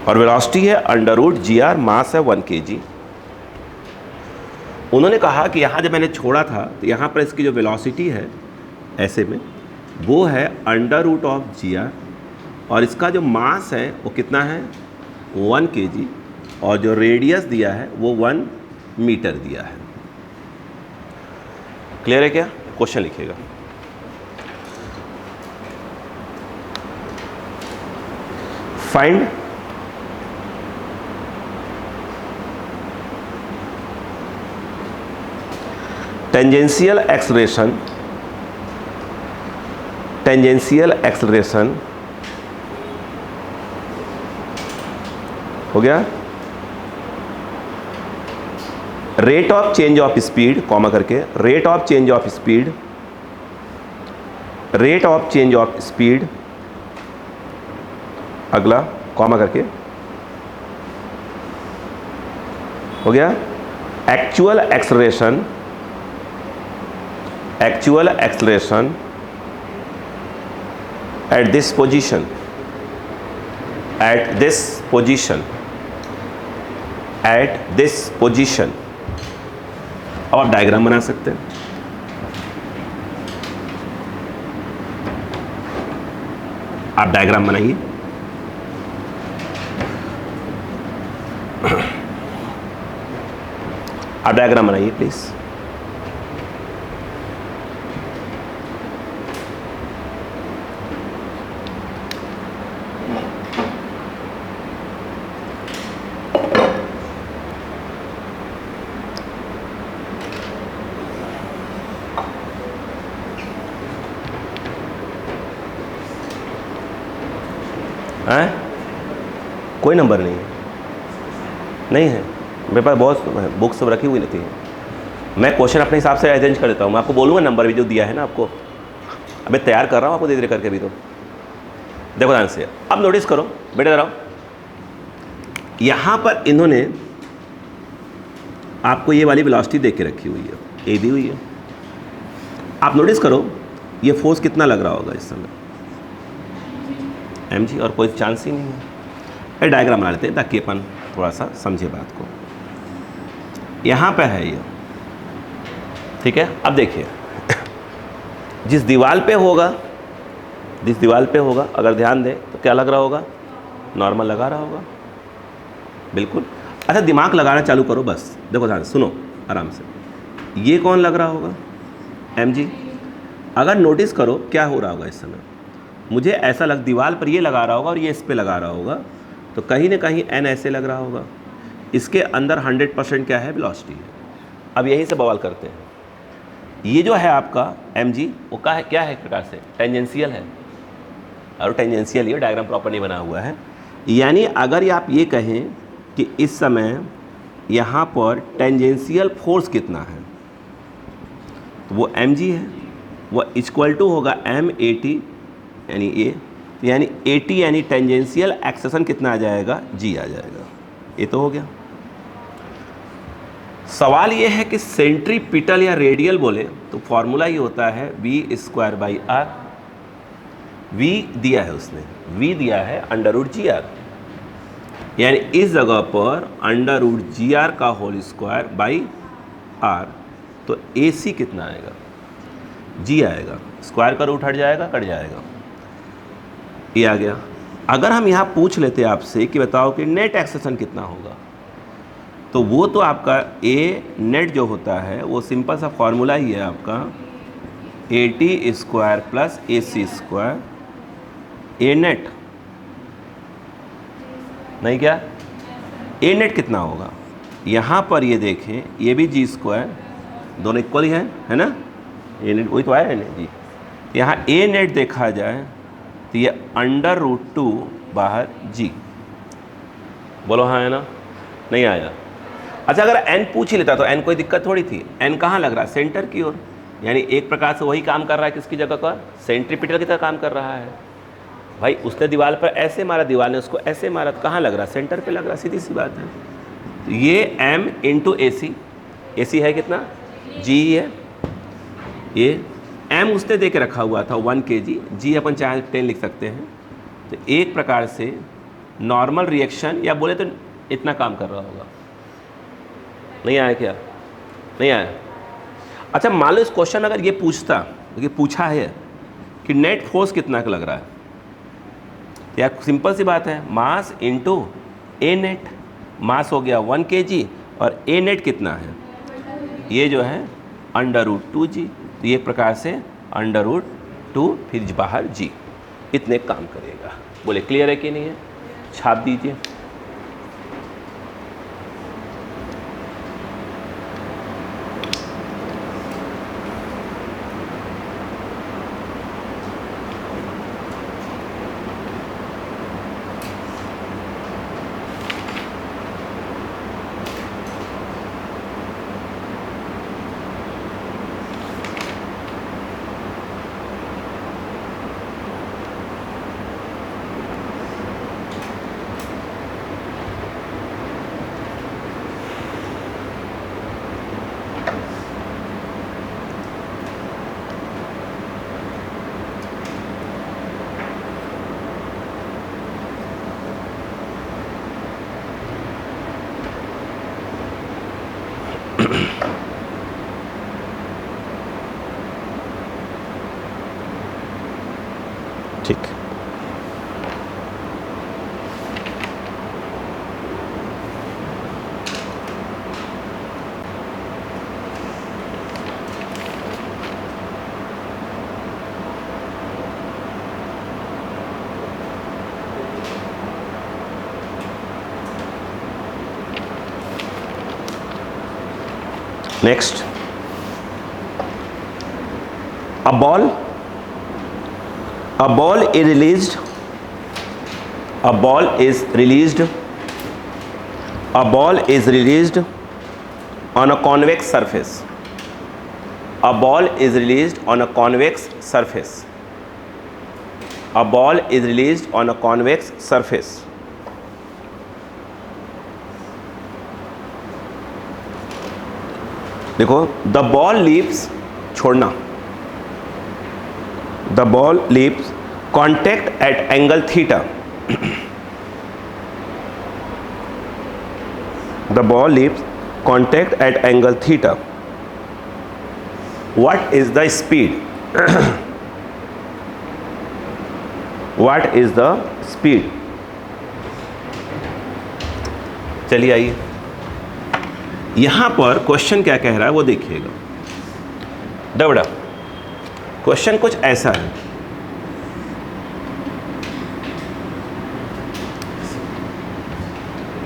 और वेलोसिटी है √GR, मास है 1 kg। उन्होंने कहा कि यहाँ जब मैंने छोड़ा था तो यहाँ पर इसकी जो वेलोसिटी है ऐसे में वो है √GR और इसका जो मास है वो कितना है 1 kg और जो रेडियस दिया है वो 1 मीटर दिया है। क्लियर है क्या? क्वेश्चन लिखिएगा। फाइंड टेंजेंशियल एक्सेलरेशन हो गया, rate of change of speed comma करके, rate of change of speed, अगला कॉमा करके, हो गया, actual acceleration at this position, अब आप डायग्राम बना सकते हैं। आप डायग्राम बनाइए। आप डायग्राम बनाइए प्लीज। कोई नंबर नहीं है मेरे पास, बहुत बुक्स सब रखी हुई नहीं थी। मैं क्वेश्चन अपने हिसाब से अरेंज कर देता हूँ। मैं आपको बोलूँगा नंबर भी जो दिया है ना आपको, अब मैं तैयार कर रहा हूँ आपको धीरे धीरे करके भी। तो देखो ध्यान से, अब नोटिस करो बेटे, जरा यहाँ पर इन्होंने आपको ये वाली वेलोसिटी देख के रखी हुई है, ए दी हुई है। आप नोटिस करो ये फोर्स कितना लग रहा होगा इस समय, mg, और कोई चांस ही नहीं है। ये डायग्राम बना लेते हैं ताकि अपन थोड़ा सा समझे बात को। यहाँ पे है ये, ठीक है। अब देखिए जिस दीवार पे होगा अगर ध्यान दें तो क्या लग रहा होगा, नॉर्मल लगा रहा होगा, बिल्कुल। अच्छा दिमाग लगाना चालू करो बस, देखो ध्यान सुनो आराम से। ये कौन लग रहा होगा, mg। अगर नोटिस करो क्या हो रहा होगा इस समय, मुझे ऐसा लग, दीवार पर ये लगा रहा होगा और ये इस पे लगा रहा होगा, तो कहीं ना कहीं n ऐसे लग रहा होगा। इसके अंदर 100% क्या है, वेलोसिटी है। अब यहीं से बवाल करते हैं। ये जो है आपका mg वो क्या है, एक प्रकार से टेंजेंशियल है, और टेंजेंशियल ये डायग्राम प्रॉपर नहीं बना हुआ है। यानी अगर आप ये कहें कि इस समय यहाँ पर टेंजेंशियल फोर्स कितना है, तो वो mg है, वो इक्वल टू होगा m80 यानी ए, यानी 80 यानी टेंजेंशियल एक्सेशन कितना आ जाएगा, g आ जाएगा। ये तो हो गया। सवाल ये है कि सेंट्रीपिटल या रेडियल बोले तो फॉर्मूला ये होता है v²/r। v दिया है उसने, v दिया है √GR, यानी इस जगह पर √GR का होल स्क्वायर बाई r, तो AC कितना आएगा, g आएगा। स्क्वायर का रूट हट जाएगा, कट जाएगा, ये आ गया। अगर हम यहाँ पूछ लेते आपसे कि बताओ कि नेट एक्सेशन कितना होगा, तो वो तो आपका ए नेट जो होता है वो सिंपल सा फॉर्मूला ही है आपका AT square plus AC square, A net नहीं क्या, ए नेट कितना होगा, यहाँ पर ये देखें ये भी जी स्क्वायर, दोनों इक्वल ही है ना, ए नेट वही तो आया है ना जी। यहाँ ए नेट देखा जाए तो ये √2 बाहर जी, बोलो हाँ है ना, नहीं आया। अच्छा अगर n पूछ ही लेता तो n कोई दिक्कत थोड़ी थी, n कहाँ लग रहा है, सेंटर की ओर, यानी एक प्रकार से वही काम कर रहा है किसकी जगह पर, सेंट्रीपिटल की तरह काम कर रहा है। भाई उसने दीवार पर ऐसे मारा, दीवार ने उसको ऐसे मारा, तो कहाँ लग रहा है, सेंटर पे लग रहा है, सीधी सी बात है। तो ये m इंटू AC, AC है कितना, G है, ये m उसने दे के रखा हुआ था 1 kg, G अपन चाहे 10 लिख सकते हैं। तो एक प्रकार से नॉर्मल रिएक्शन या बोले तो इतना काम कर रहा होगा। नहीं आया क्या, नहीं आया। अच्छा मान लो इस क्वेश्चन में अगर ये पूछता, क्योंकि पूछा है कि नेट फोर्स कितना का लग रहा है, तो यार सिंपल सी बात है, मास इंटू ए नेट, मास हो गया 1 kg और ए नेट कितना है, ये जो है √2g, तो ये प्रकार से √2 फिर बाहर g, इतने काम करेगा। बोले क्लियर है कि नहीं है, छाप दीजिए। ठीक, next, a ball is released, a ball is released on a convex surface, a ball is released on a convex surface, a ball is released on a convex surface. देखो द बॉल लीव्स, छोड़ना, the ball leaves contact at angle theta, the ball leaves contact at angle theta, what is the speed, what is the speed. चलिए आइए, यहां पर question क्या कह रहा है वो देखिएगा। डबड़ा क्वेश्चन कुछ ऐसा है,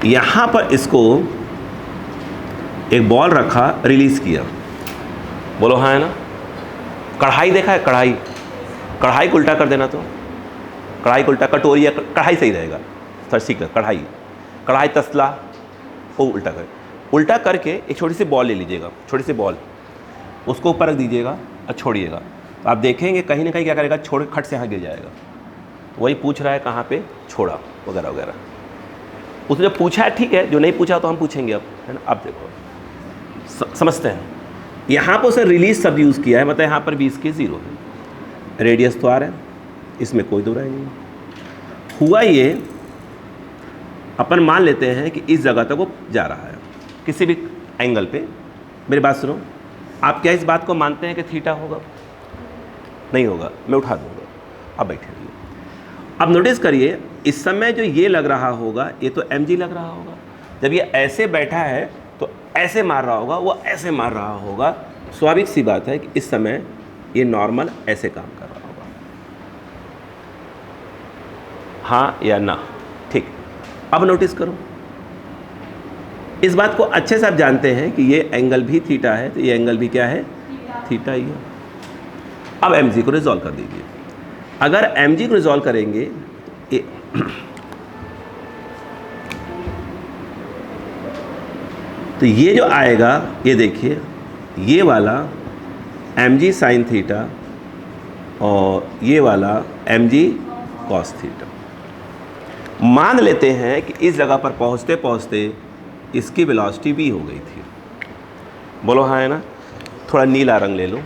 यहां पर इसको एक बॉल रखा, रिलीज किया, बोलो हाँ है ना। कढ़ाई देखा है, कढ़ाई, कढ़ाई को उल्टा कर देना, तो कढ़ाई को उल्टा, कटोरी या कढ़ाई सही रहेगा, सर सीख कर, कढ़ाई, कढ़ाई तसला, वो उल्टा कर, उल्टा करके एक छोटी सी बॉल ले लीजिएगा, छोटी सी बॉल, उसको ऊपर रख दीजिएगा और छोड़िएगा, तो आप देखेंगे कहीं ना कहीं क्या करेगा, छोड़ खट से यहाँ गिर जाएगा। वही पूछ रहा है कहाँ पे छोड़ा वगैरह वगैरह, उसने जो पूछा है ठीक है, जो नहीं पूछा तो हम पूछेंगे अब, है ना। अब देखो समझते हैं, यहाँ पर उसने रिलीज शब्द यूज़ किया है, मतलब यहाँ पर भी इसके 0 है, रेडियस तो आ रहा है, इसमें कोई दो राय नहीं है। हुआ ये, अपन मान लेते हैं कि इस जगह तक वो जा रहा है किसी भी एंगल पे। मेरी बात सुनो, आप क्या इस बात को मानते हैं कि थीटा होगा? नहीं होगा, मैं उठा दूंगा, अब बैठे रहिए। अब नोटिस करिए, इस समय जो ये लग रहा होगा ये तो mg लग रहा होगा, जब ये ऐसे बैठा है तो ऐसे मार रहा होगा, वो ऐसे मार रहा होगा। स्वाभाविक सी बात है कि इस समय ये नॉर्मल ऐसे काम कर रहा होगा। हाँ या ना? ठीक। अब नोटिस करो, इस बात को अच्छे से आप जानते हैं कि ये एंगल भी थीटा है, तो ये एंगल भी क्या है? थीटा ही है। अब mg को रिजॉल्व कर दीजिए। अगर mg को रिजॉल्व करेंगे तो ये जो आएगा, ये देखिए, ये वाला mg साइन थीटा और ये वाला mg कॉस थीटा। मान लेते हैं कि इस जगह पर पहुंचते पहुंचते इसकी वेलोसिटी v हो गई थी। बोलो हाँ है ना? थोड़ा नीला रंग ले लो,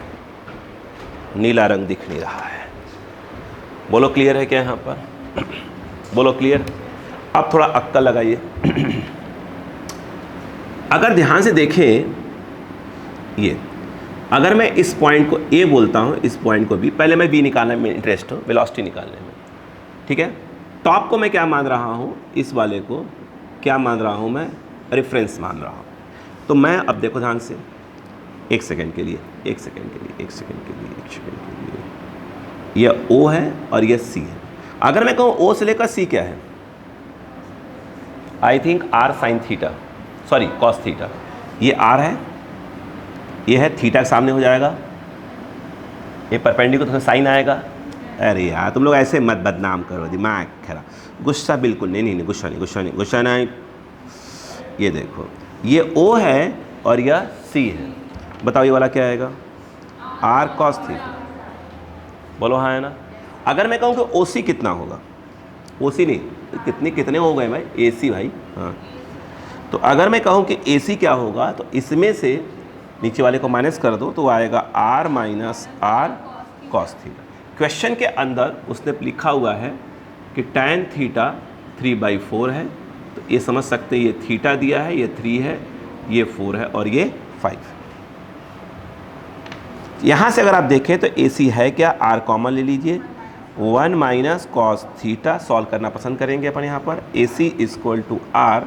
नीला रंग दिख नहीं रहा है। बोलो क्लियर है क्या यहाँ पर? बोलो क्लियर। अब थोड़ा अक्कल लगाइए। अगर ध्यान से देखें, ये अगर मैं इस पॉइंट को A बोलता हूँ, इस पॉइंट को B, पहले मैं B निकालने में इंटरेस्ट हूँ, वेलोसिटी निकालने में, ठीक है। टॉप को मैं क्या मान रहा हूँ? इस वाले को क्या मान रहा हूँ मैं? रेफरेंस मान रहा हूँ। तो मैं अब देखो ध्यान से, एक सेकंड के लिए, एक सेकंड के लिए, एक सेकंड के लिए, एक सेकंड के लिए, यह O है और यह C है। अगर मैं कहूँ O से लेकर C क्या है? I think R sine theta, sorry cos theta. ये R है, ये है थीटा के सामने हो जाएगा, ये परपेंडिकुलर तो साइन आएगा। अरे यार तुम लोग ऐसे मत बदनाम करो, दिमाग खराब। गुस्सा बिल्कुल नहीं, नहीं गुस्सा नहीं, गुस्सा नहीं, गुस्सा नहीं। ये देखो, ये O है और यह C है। बताओ ये वाला क्या आएगा? R cos theta. बोलो हाँ है ना? अगर मैं कहूँ कि OC कितना होगा? OC नहीं, कितने हो गए भाई? AC भाई। हाँ, तो अगर मैं कहूँ कि AC क्या होगा, तो इसमें से नीचे वाले को माइनस कर दो तो वो आएगा R minus R cos theta. Question के अंदर उसने लिखा हुआ है कि tan थीटा 3/4 है, तो ये समझ सकते हैं ये थीटा दिया है, ये 3 है, ये 4 है और ये 5। यहाँ से अगर आप देखें तो AC है क्या? R कॉमन ले लीजिए, 1 माइनस कॉस थीटा सॉल्व करना पसंद करेंगे अपन यहाँ पर। AC equal to R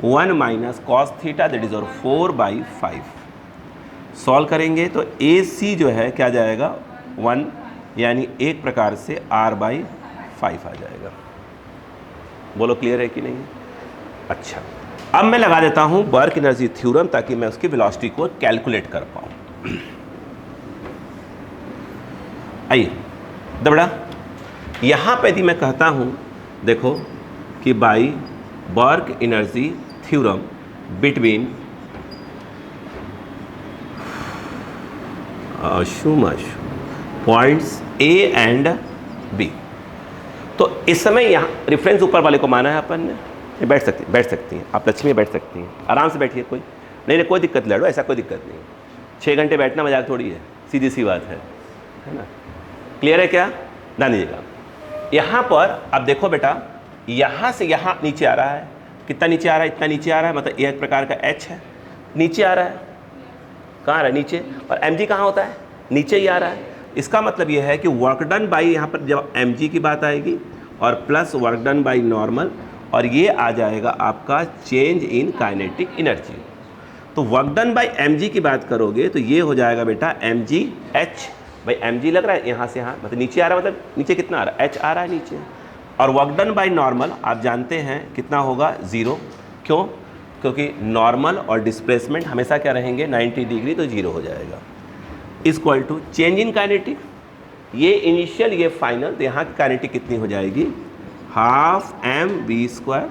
1 minus cos theta that is और 4/5 सॉल्व करेंगे तो AC जो है क्या जाएगा? 1, यानी एक प्रकार से R/5 आ जाएगा। बोलो क्लियर है कि नहीं? अच्छा, अब मैं लगा देता हूँ वर्क एनर्जी थ्योरम ताकि मैं उसकी वेलोसिटी को कैलकुलेट कर पाऊँ। आइए दबड़ा, यहाँ पे यदि मैं कहता हूँ देखो कि by work energy theorem between points A and B, तो इस समय यहाँ रेफरेंस ऊपर वाले को माना है अपन ने। ये बैठ सकती हैं आप, लक्ष्मी बैठ सकती हैं, आराम से बैठिए, कोई नहीं, कोई दिक्कत लड़ो, ऐसा कोई दिक्कत नहीं। 6 घंटे बैठना मजाक थोड़ी है, सीधी सी बात है ना? क्लियर है क्या? ध्यान दीजिएगा। यहाँ पर अब देखो बेटा, यहाँ से यहाँ नीचे आ रहा है, कितना नीचे आ रहा है? इतना नीचे आ रहा है, मतलब एक प्रकार का H है, नीचे आ रहा है। कहाँ आ रहा है? नीचे। और mg कहाँ होता है? नीचे ही आ रहा है। इसका मतलब यह है कि वर्क डन बाई, यहाँ पर जब mg की बात आएगी और plus work done by normal, और ये आ जाएगा आपका चेंज इन काइनेटिक एनर्जी। तो वर्क डन बाई mg की बात करोगे तो ये हो जाएगा बेटा mg h। भाई mg लग रहा है यहाँ से यहाँ, मतलब नीचे आ रहा है, मतलब नीचे कितना आ रहा है? h आ रहा है नीचे। और वर्क डन बाई नॉर्मल आप जानते हैं कितना होगा? 0। क्यों? क्योंकि नॉर्मल और डिस्प्लेसमेंट हमेशा क्या रहेंगे? 90 डिग्री, तो 0 हो जाएगा। Equal to change in kinetic, ये इनिशियल ये फाइनल, तो यहाँ की काइनेटिक कितनी हो जाएगी? Half mv²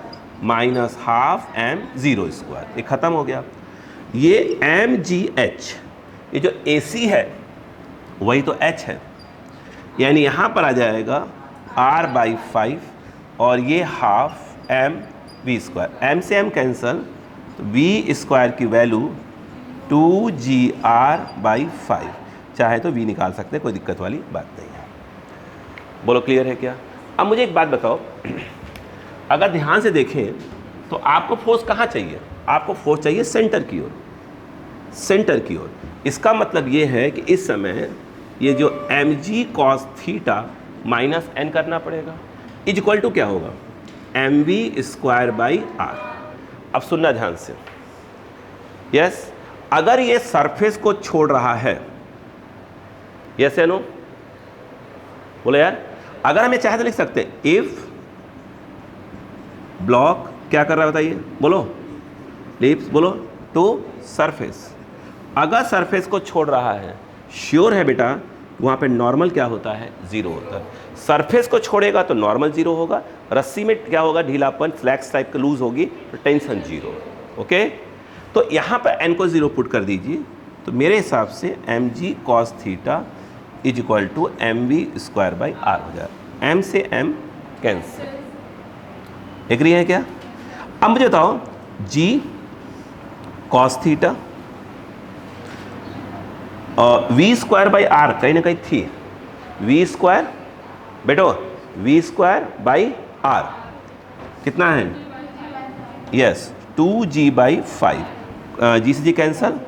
minus half m0²। ये ख़त्म हो गया। ये mgh, ये जो AC है वही तो h है, यानी यहाँ पर आ जाएगा R/5 और ये हाफ mv²। m से m कैंसल, तो v² की वैल्यू 2gr/5, चाहे तो v निकाल सकते हैं, कोई दिक्कत वाली बात नहीं है। बोलो क्लियर है क्या? अब मुझे एक बात बताओ, अगर ध्यान से देखें तो आपको फोर्स कहाँ चाहिए? आपको फोर्स चाहिए सेंटर की ओर, सेंटर की ओर। इसका मतलब ये है कि इस समय ये जो mg cos theta minus n करना पड़ेगा, इज इक्वल टू क्या होगा? mv² by r। अब सुनना ध्यान से, यस, अगर ये सरफेस को छोड़ रहा है, यस या नो, बोलो यार, अगर हम ये चाहे तो लिख सकते हैं इफ ब्लॉक क्या कर रहा है बताइए, बोलो, लिप्स बोलो, टू सरफेस, अगर सरफेस को छोड़ रहा है, श्योर है बेटा वहाँ पे नॉर्मल क्या होता है, जीरो होता है। सरफेस को छोड़ेगा तो नॉर्मल जीरो होगा, रस्सी में क्या होगा, ढीलापन, फ्लैक्स टाइप का लूज होगी तो टेंशन जीरो। ओके, तो यहाँ पे n को जीरो पुट कर दीजिए, तो मेरे हिसाब से mg cos theta is equal to mv square by R हो जाएगा, m से m कैंसिल, एग्री है क्या? अब मुझे बताओ g cos theta v square by R कहीं ना कहीं थी, वी स्क्वायर बेटो, वी स्क्वायर बाई आर कितना है, यस 2g बाई 5, जी से g cancel,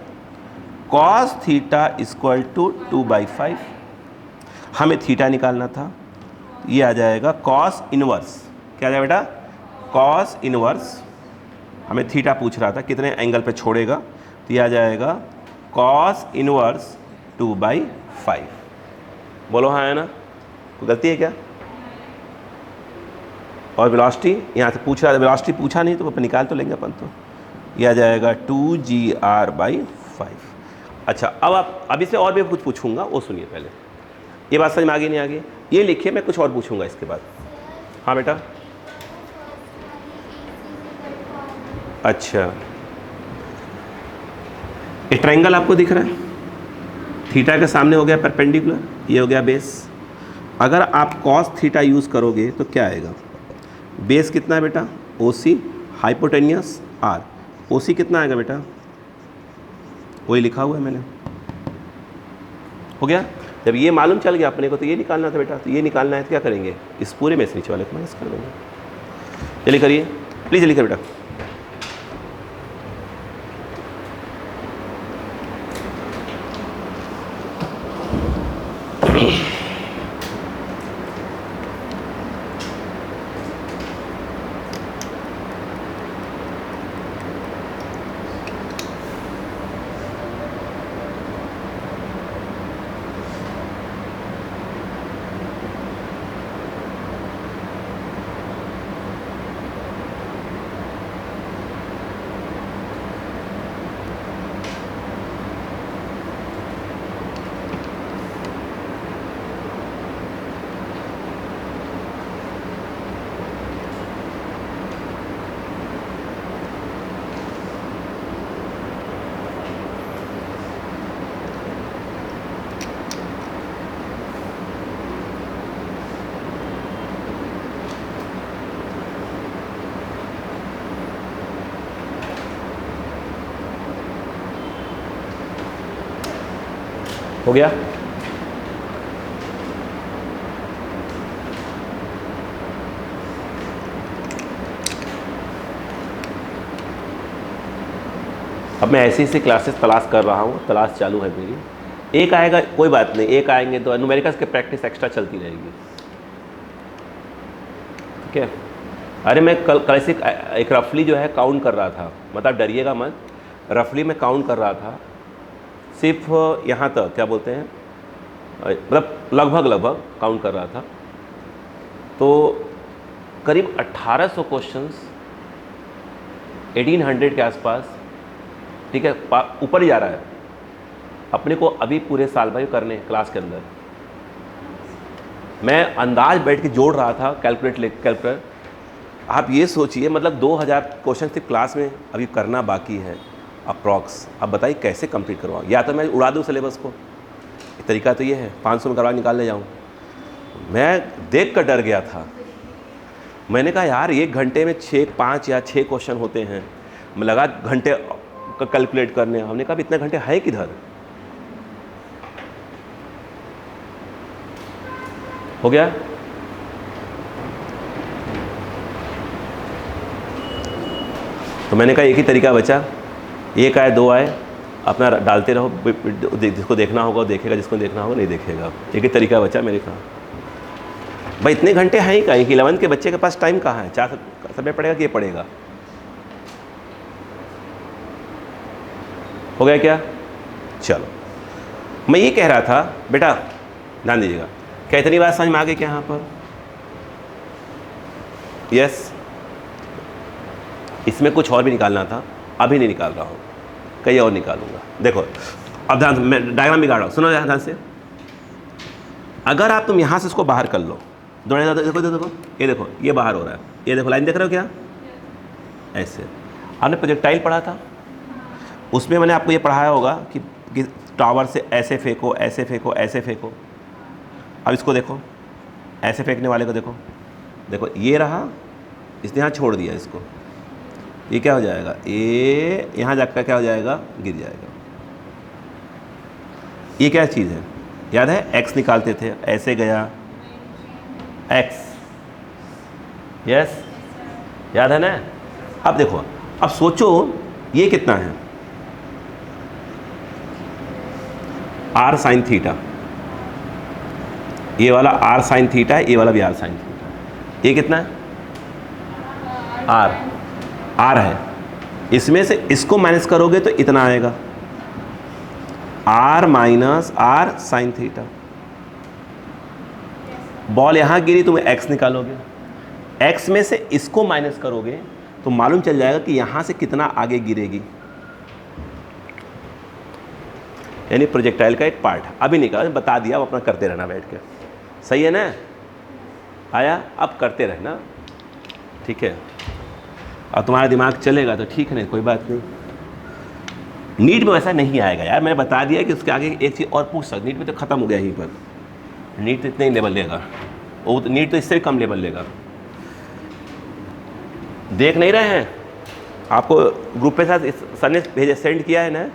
cos theta equal to 2/5, हमें थीटा निकालना था, ये आ जाएगा cos इनवर्स, क्या आ जाएगा बेटा, cos इनवर्स, हमें थीटा पूछ रहा था कितने एंगल पे छोड़ेगा, तो ये आ जाएगा cos इनवर्स 2/5, बोलो हाँ है ना, कोई गलती है क्या? और वेलोसिटी यहाँ से पूछ रहा था, वेलोसिटी पूछा नहीं तो अपन निकाल तो लेंगे अपन, तो यह आ जाएगा 2gr/5। अच्छा, अब इससे और भी कुछ पूछूंगा, वो सुनिए पहले, ये बात समझ में आगे नहीं आगे, ये लिखिए, मैं कुछ और पूछूंगा इसके बाद। हाँ बेटा, अच्छा, एक ट्रायंगल आपको दिख रहा है, थीटा के सामने हो गया परपेंडिकुलर, ये हो गया बेस, अगर आप cos थीटा यूज़ करोगे तो क्या आएगा, बेस कितना है बेटा, OC, हाइपोटेनियस R, OC कितना आएगा बेटा, वही लिखा हुआ है मैंने, हो गया। जब ये मालूम चल गया अपने को तो ये निकालना था बेटा, तो ये निकालना है तो क्या करेंगे, इस पूरे में से नीचे वाले को माइनस कर देंगे, जल्दी करिए प्लीज़, जल्दी करिए बेटा। हो गया, अब मैं ऐसी ऐसी क्लासेस तलाश कर रहा हूँ, तलाश चालू है मेरी, एक आएगा कोई बात नहीं, एक आएंगे तो न्यूमेरिकल्स की प्रैक्टिस एक्स्ट्रा चलती रहेगी, ठीक है। अरे मैं कल से एक रफली जो है काउंट कर रहा था, मतलब डरिएगा मत, रफली मैं काउंट कर रहा था, सिर्फ यहाँ तक क्या बोलते हैं, मतलब लगभग काउंट कर रहा था, तो करीब 1800 क्वेश्चंस 1800 के आसपास, ठीक है, ऊपर ही जा रहा है, अपने को अभी पूरे साल भर करने क्लास के अंदर। मैं अंदाज बैठ के जोड़ रहा था, कैलकुलेटर, आप ये सोचिए, मतलब 2000 क्वेश्चन सिर्फ क्लास में अभी करना बाकी है अप्रॉक्स। अब बताइए कैसे कंप्लीट करवाऊँ, या तो मैं उड़ा दूँ सिलेबस को, तरीका तो ये है 500 में करवा निकाल ले जाऊँ। मैं देख कर डर गया था, मैंने कहा यार 1 घंटे में 5 या 6 क्वेश्चन होते हैं, मैं लगा घंटे का कैलकुलेट करने, हमने कहा इतने घंटे है किधर। हो गया, तो मैंने कहा एक ही तरीका बचा, 1 आए 2 आए, अपना डालते रहो, जिसको देखना होगा देखेगा, जिसको देखना होगा नहीं देखेगा, एक ही तरीका बचा मेरे कहा। भाई इतने घंटे हैं ही कहीं, 11th के बच्चे के पास टाइम कहाँ है, 4 समय पड़ेगा कि ये पड़ेगा, हो गया क्या? चलो, मैं ये कह रहा था बेटा, ध्यान दीजिएगा, क्या इतनी बात समझ में आ गई क्या यहाँ पर? यस, इसमें कुछ और भी निकालना था, अभी नहीं निकाल रहा हूँ, कहीं और निकालूंगा। देखो अब ध्यान, मैं डायग्राम बिगाड़ रहा हूँ, सुनो ध्यान से। अगर आप तुम यहाँ से इसको बाहर कर लो, देखो देखो देखो, ये देखो ये बाहर हो रहा है, ये देखो लाइन देख रहे हो क्या? ऐसे आपने प्रोजेक्टाइल पढ़ा था, उसमें मैंने आपको ये पढ़ाया होगा कि टावर से ऐसे फेंको, ऐसे फेंको, ऐसे फेंको। अब इसको देखो, ऐसे फेंकने वाले को देखो, देखो ये रहा, इसने यहाँ छोड़ दिया इसको, ये क्या हो जाएगा? ये यहाँ जाकर क्या हो जाएगा? गिर जाएगा। ये क्या चीज़ है? याद है x निकालते थे, ऐसे गया x, यस याद है ना? अब देखो, अब सोचो ये कितना है? r साइन थीटा, ये वाला r साइन थीटा है, ये वाला भी r साइन थीटा। ये कितना है? r है, इसमें से इसको माइनस करोगे तो इतना आएगा, r minus r sine theta. Ball यहाँ गिरी, तुम x निकालोगे, x में से इसको माइनस करोगे तो मालूम चल जाएगा कि यहाँ से कितना आगे गिरेगी, यानी प्रोजेक्टाइल का एक पार्ट। अभी निकाल, बता दिया, अब अपना करते रहना बैठ के, सही है ना? आया? अब करते रहना, ठीक है? अब तुम्हारा दिमाग चलेगा तो ठीक है, नहीं कोई बात नहीं। नीट में वैसा नहीं आएगा यार, मैंने बता दिया कि उसके आगे एक चीज़ और पूछ सकते। नीट में तो ख़त्म हो गया यहीं पर, नीट तो इतने ही लेवल लेगा, वो नीट तो इससे भी कम लेवल लेगा। देख नहीं रहे हैं? आपको ग्रुप पे साथ सर ने भेजे, सेंड किया है ना?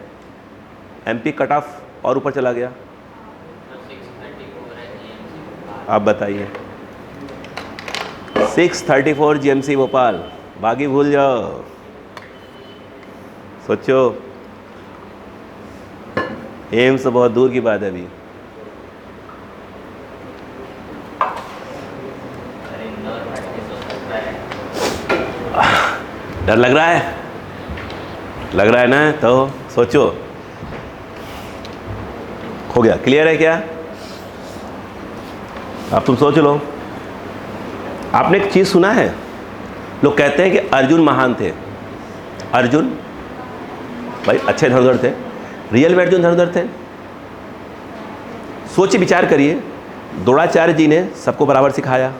MP कट ऑफ और ऊपर चला गया। आप बताइए। 634 GMC भोपाल, बाकी भूल जाओ, सोचो, एम्स तो बहुत दूर की बात है अभी। डर लग रहा है? लग रहा है ना? तो सोचो, हो गया? क्लियर है क्या? अब तुम सोच लो। आपने एक चीज़ सुना है, लोग कहते हैं कि अर्जुन महान थे। अर्जुन भाई अच्छे धनुर्धर थे, रियल में अर्जुन धनुर्धर थे? सोचिए, विचार करिए। द्रोणाचार्य जी ने सबको बराबर सिखाया,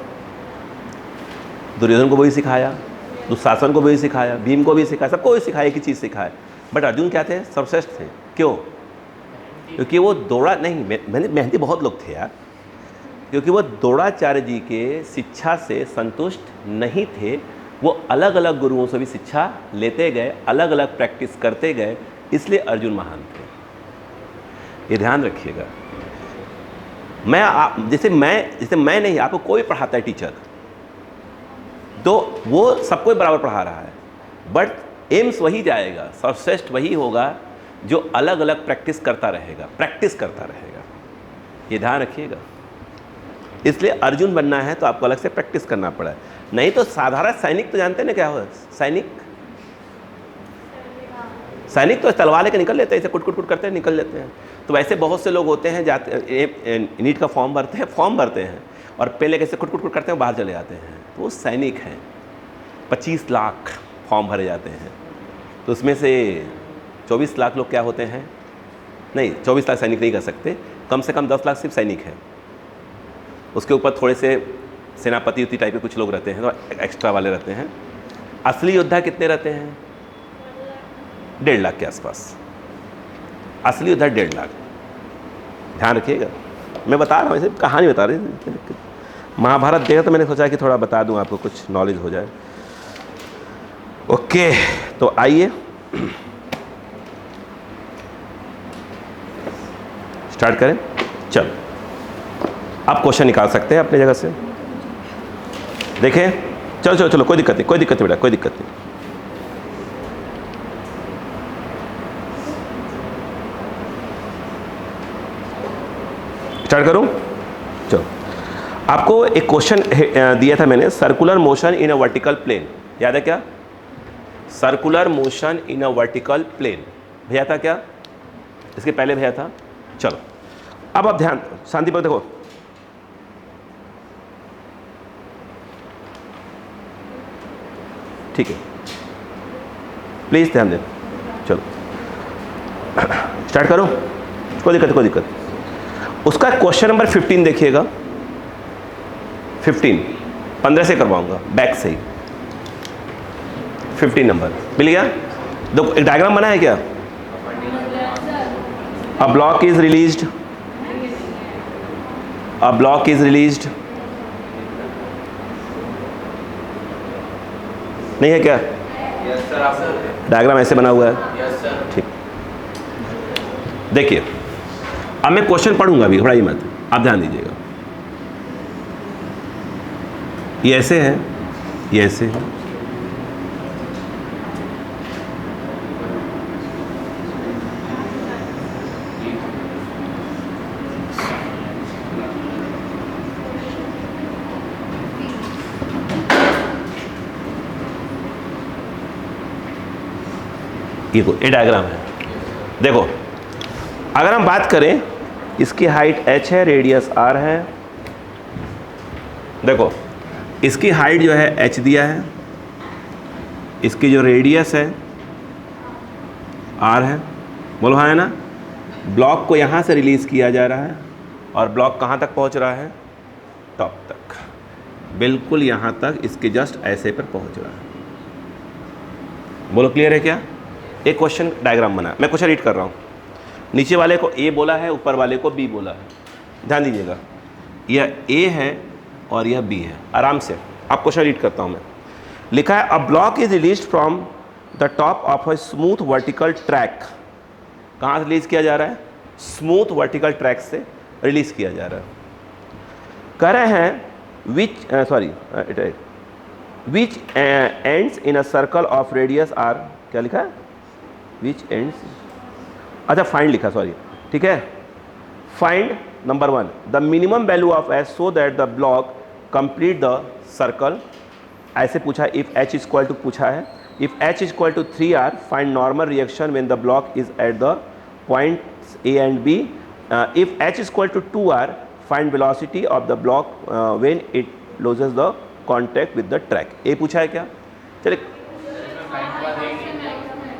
दुर्योधन को भी सिखाया, दुशासन को भी सिखाया, भीम को भी सिखाया, सबको भी सिखाया, एक ही चीज़ सिखाया। बट अर्जुन क्या थे? सर्वश्रेष्ठ थे। क्यों? क्योंकि वो मेहनती बहुत लोग थे यार, क्योंकि वो द्रोणाचार्य जी के शिक्षा से संतुष्ट नहीं थे। वो अलग अलग गुरुओं से भी शिक्षा लेते गए, अलग अलग प्रैक्टिस करते गए, इसलिए अर्जुन महान थे। ये ध्यान रखिएगा। जैसे मैं नहीं, आपको कोई पढ़ाता है टीचर, तो वो सबको बराबर पढ़ा रहा है, बट एम्स वही जाएगा, सर्वश्रेष्ठ वही होगा जो अलग अलग प्रैक्टिस करता रहेगा। ये ध्यान रखिएगा। इसलिए अर्जुन बनना है तो आपको अलग से प्रैक्टिस करना पड़ा है, नहीं तो साधारण सैनिक तो जानते हैं ना क्या हो? सैनिक तो तलवार लेकर निकल लेते हैं, ऐसे कुट कुट कुट करते हैं, निकल लेते हैं। तो वैसे बहुत से लोग होते हैं, जाते नीट का फॉर्म भरते हैं और पहले कैसे कुट कुट कुट करते हैं, बाहर चले जाते हैं, तो वो सैनिक हैं। 25 लाख फॉर्म भरे जाते हैं, तो उसमें से 24 लाख लोग क्या होते हैं? नहीं, 24 लाख सैनिक नहीं कर सकते, कम से कम 10 लाख सिर्फ सैनिक हैं। उसके ऊपर थोड़े से सेनापति उती टाइप के कुछ लोग रहते हैं, तो एक्स्ट्रा वाले रहते हैं। असली योद्धा कितने रहते हैं? 1.5 लाख के आसपास असली योद्धा, 1.5 लाख। ध्यान रखिएगा, मैं बता रहा हूँ, ऐसे कहानी बता रही। महाभारत देखा तो मैंने सोचा कि थोड़ा बता दूँ आपको, कुछ नॉलेज हो जाए। ओके, तो आइए स्टार्ट करें। चलो, आप क्वेश्चन निकाल सकते हैं अपनी जगह से। देखें, चलो, कोई दिक्कत नहीं बेटा, कोई दिक्कत नहीं। स्टार्ट करूं? चलो, आपको एक क्वेश्चन दिया था मैंने, circular motion in a vertical plane. याद है क्या? Circular motion in a vertical plane. भैया था क्या? इसके पहले भैया था। चलो अब आप ध्यान शांतिपूर्वक देखो, ठीक है, प्लीज ध्यान दें। चलो स्टार्ट करो, कोई दिक्कत। उसका क्वेश्चन नंबर 15 देखिएगा, 15 से करवाऊंगा, बैक से ही 15 नंबर मिल गया। देखो एक डायग्राम बना है क्या? अ block is released, a block is released, नहीं है क्या? डायग्राम ऐसे बना हुआ है, ठीक। देखिए अब मैं क्वेश्चन पढ़ूंगा अभी, घबराइए मत, आप ध्यान दीजिएगा। ये ऐसे है, ये ऐसे है, ये डायग्राम है। देखो अगर हम बात करें, इसकी हाइट h है, रेडियस r है। देखो इसकी हाइट जो है h दिया है, इसकी जो रेडियस है r है, बोलो हाँ है ना। ब्लॉक को यहाँ से रिलीज़ किया जा रहा है और ब्लॉक कहाँ तक पहुँच रहा है? टॉप तक, बिल्कुल यहाँ तक, इसके जस्ट ऐसे पर पहुँच रहा है। बोलो क्लियर है क्या? एक क्वेश्चन डायग्राम बना, मैं क्वेश्चन रीड कर रहा हूँ। नीचे वाले को A बोला है, ऊपर वाले को B बोला है। ध्यान दीजिएगा, यह A है और यह B है। आराम से आप क्वेश्चन रीड करता हूँ मैं। लिखा है a block is released from the top of a smooth vertical track. कहाँ से रिलीज किया जा रहा है? स्मूथ वर्टिकल ट्रैक से रिलीज किया जा रहा है। कह रहे हैं which ends in a circle of radius R. क्या लिखा है? विच एंड्स, अच्छा फाइंड लिखा, सॉरी, ठीक है। Find number 1 the minimum value of H so that the block complete the circle. ऐसे पूछा है, इफ एच इक्वल टू पूछा है, if H equal to 3r find normal reaction when the block is at the points A and B. If h is equal to 2r find velocity of the block when it loses the contact with the track. ये पूछा है क्या?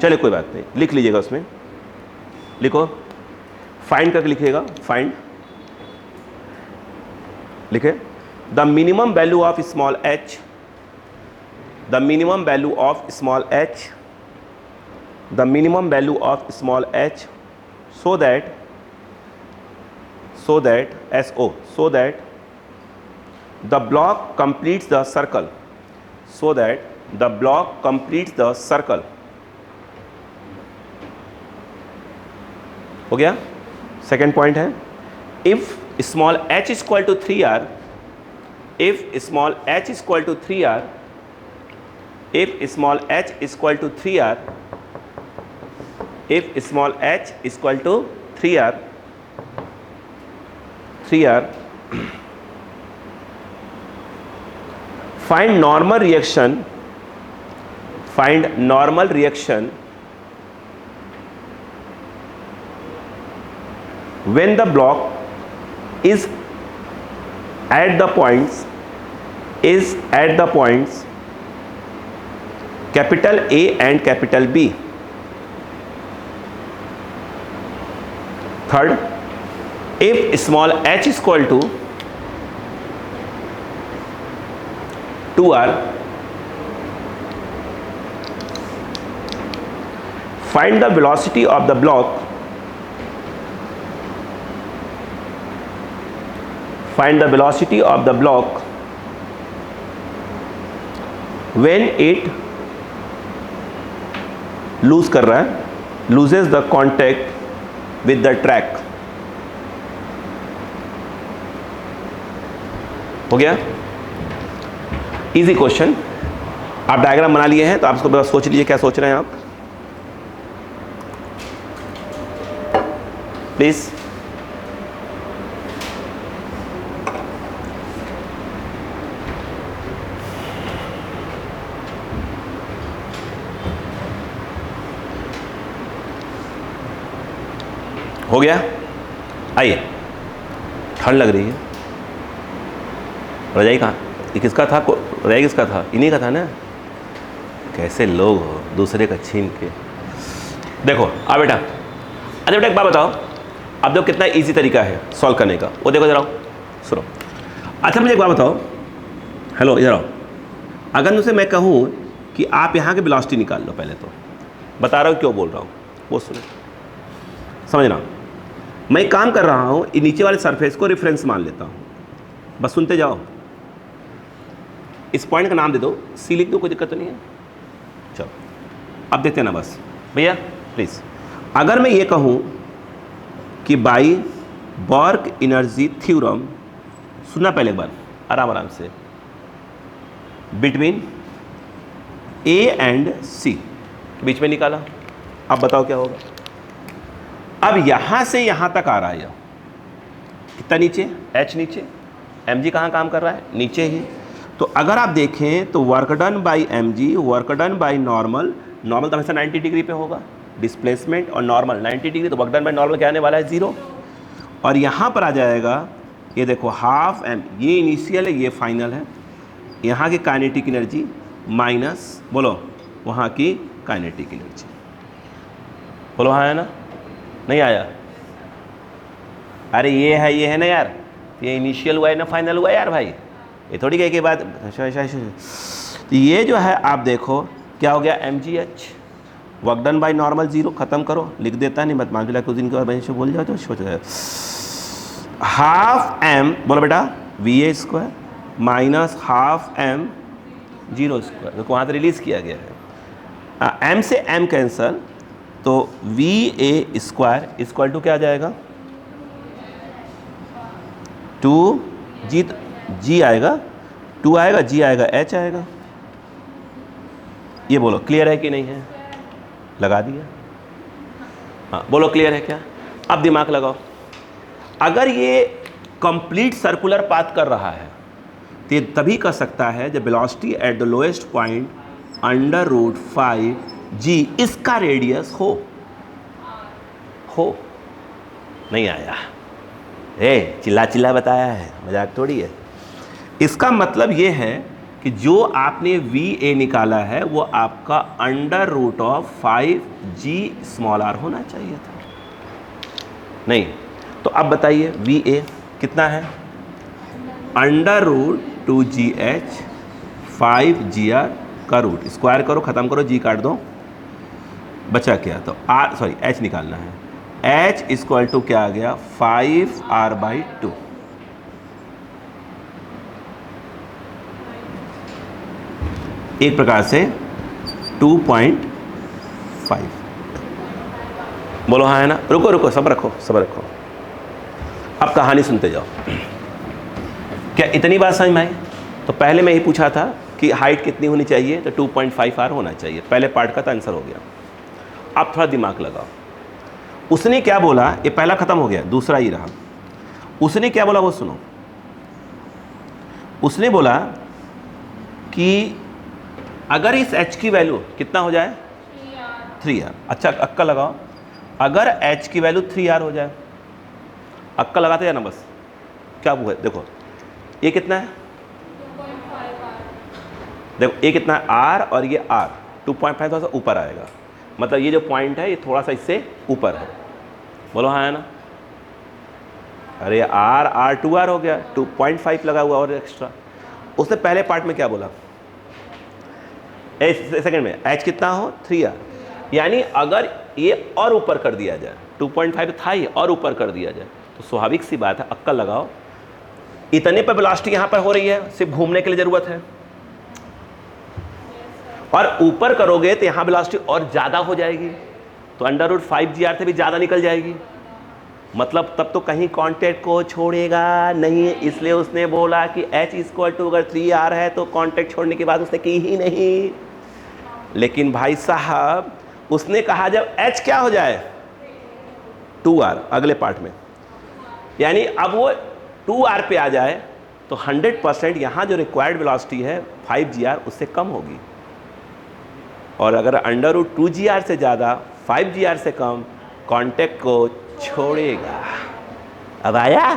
चले कोई बात नहीं, लिख लीजिएगा, उसमें लिखो, फाइंड करके लिखिएगा, फाइंड लिखे the minimum value of small h, the minimum value of small h, the minimum value of small h so that so that the block completes the circle, so that the block completes the circle. हो गया? Second point है, if small h is equal to 3r, if small h is equal to 3r, if small h is equal to 3r, if small h is equal to 3r, find normal reaction, find normal reaction when the block is at the points, capital A and capital B. Third, if small h is equal to 2r, find the velocity of the block, find the velocity of the block when it lose कर रहा है, loses the contact with the track. हो गया? Easy question. आप diagram बना लिए हैं तो आप इसको सोच लीजिए क्या सोच रहे हैं आप, प्लीज। हो गया? आइए, ठंड लग रही है। रजाई कहाँ? ये किसका था? रजाई किसका था? इन्हीं का था ना। कैसे लोग हो, दूसरे का छीन के। देखो आ बेटा, अच्छा बेटा एक बात बताओ, अब देखो कितना इजी तरीका है सॉल्व करने का, वो देखो जरा, सुनो। अच्छा मुझे एक बात बताओ, हेलो इधर आओ। अगर मुझसे मैं कहूँ कि आप यहाँ की वेलोसिटी निकाल लो, पहले तो बता रहा हूँ क्यों बोल रहा हूँ, वो सुनो, समझना। मैं काम कर रहा हूँ, नीचे वाले सरफेस को रेफरेंस मान लेता हूँ, बस सुनते जाओ। इस पॉइंट का नाम दे दो, सी लिख दो, कोई दिक्कत तो नहीं है। चलो अब देखते हैं ना, बस भैया प्लीज़। अगर मैं ये कहूँ कि बाई वर्क एनर्जी थ्योरम, सुनना पहले एक बार आराम आराम से, बिटवीन ए एंड सी, बीच में निकाला, अब बताओ क्या होगा। अब यहां से यहां तक आ रहा है, यह कितना नीचे, एच नीचे, एम जी कहाँ काम कर रहा है, नीचे ही। तो अगर आप देखें तो work done by M G, work done by normal, normal तो हमेशा 90 डिग्री पे होगा, डिस्प्लेसमेंट और नॉर्मल 90 डिग्री, तो वर्क डन बाई नॉर्मल क्या आने वाला है, 0। और यहाँ पर आ जाएगा, ये देखो हाफ एम, ये इनिशियल है, ये फाइनल है, यहाँ की काइनेटिक एनर्जी माइनस, बोलो वहाँ की काइनेटिक एनर्जी, बोलो हाँ है ना, नहीं आया? अरे ये है ना यार, ये इनिशियल हुआ है ना फाइनल हुआ है यार भाई, ये थोड़ी कह के बात। तो ये जो है आप देखो क्या हो गया, M G H, work done by normal 0, ख़त्म करो, लिख देता नहीं, मत मान लो कुछ दिन के बाद बहन से बोल जाओ तो सोच रहे, हाफ एम, बोलो बेटा, V A square minus half M 0 square, देखो वहाँ से रिलीज़ किया गया है, एम से एम कैंसल, तो V A square equal to क्या आ जाएगा, 2 जी, जी आएगा, 2 आएगा, जी आएगा, एच आएगा। ये बोलो क्लियर है कि नहीं है? लगा दिया? हाँ बोलो क्लियर है क्या? अब दिमाग लगाओ, अगर ये कंप्लीट सर्कुलर पाथ कर रहा है तो ये तभी कर सकता है जब velocity at the lowest point √5 जी इसका रेडियस हो। नहीं आया? चिल्ला चिल्ला बताया है, मजाक थोड़ी है। इसका मतलब ये है कि जो आपने वी ए निकाला है वो आपका √5 जी स्मॉल आर होना चाहिए था, नहीं? तो अब बताइए वी ए कितना है, √2 जी एच 5 जी आर का रूट, स्क्वायर करो, ख़त्म करो, जी काट दो, बचा क्या, तो आर, सॉरी एच निकालना है, एच इक्वल टू क्या आ गया, 5r/2। एक प्रकार से 2.5, बोलो हाँ है ना? रुको रुको, सब रखो सब रखो, अब कहानी सुनते जाओ। क्या इतनी बात समझ में आई? तो पहले मैं ही पूछा था कि हाइट कितनी होनी चाहिए, तो 2.5r होना चाहिए, पहले पार्ट का तो आंसर हो गया। अब थोड़ा दिमाग लगाओ, उसने क्या बोला, ये पहला खत्म हो गया, दूसरा ही रहा। उसने क्या बोला वो सुनो, उसने बोला कि अगर इस h की वैल्यू कितना हो जाए, 3r। अच्छा अक्का लगाओ, अगर h की वैल्यू 3r हो जाए, अक्का लगाते जाना बस, क्या हुआ देखो, ये कितना है, देखो ये कितना है r, और ये r 2.5 थोड़ा सा ऊपर आएगा, मतलब ये जो पॉइंट है ये थोड़ा सा इससे ऊपर है, बोलो हाँ है ना? अरे r 2r हो गया, 2.5 लगा हुआ और एक्स्ट्रा। उसने पहले पार्ट में क्या बोला, सेकंड में h कितना हो, 3r, यानी अगर ये और ऊपर कर दिया जाए, 2.5 था ही, और ऊपर कर दिया जाए तो स्वाभाविक सी बात है, अक्कल लगाओ, इतने पर वेलोसिटी यहाँ पर हो रही है, सिर्फ घूमने के लिए ज़रूरत है, और ऊपर करोगे तो यहाँ वेलोसिटी और ज़्यादा हो जाएगी, तो √5 जी आर से भी ज़्यादा निकल जाएगी, मतलब तब तो कहीं कांटेक्ट को छोड़ेगा नहीं, इसलिए उसने बोला कि h इक्वल टू अगर 3r है तो कांटेक्ट छोड़ने की बात उसने की ही नहीं। लेकिन भाई साहब उसने कहा जब h क्या हो जाए, 2r, अगले पार्ट में, यानी अब वो 2r पे आ जाए तो 100% यहाँ जो रिक्वायर्ड वेलोसिटी है 5gr उससे कम होगी, और अगर √2gr से ज़्यादा 5gr से कम कांटेक्ट को छोड़ेगा। अब आया?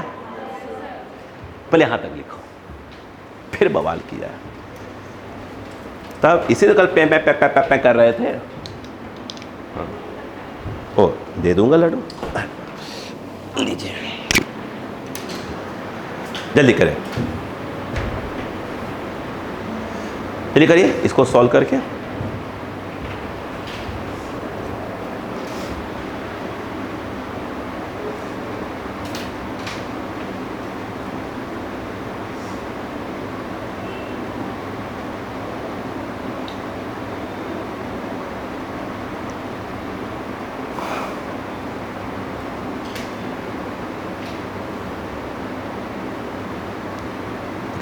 पहले यहां तक लिखो, फिर बवाल किया। तब इसी तो कल पे पे पे पे पे पे कर रहे थे। हाँ। ओ दे दूंगा लड्डू, लीजिए, जल्दी करें, जल्दी करिए इसको सॉल्व करके।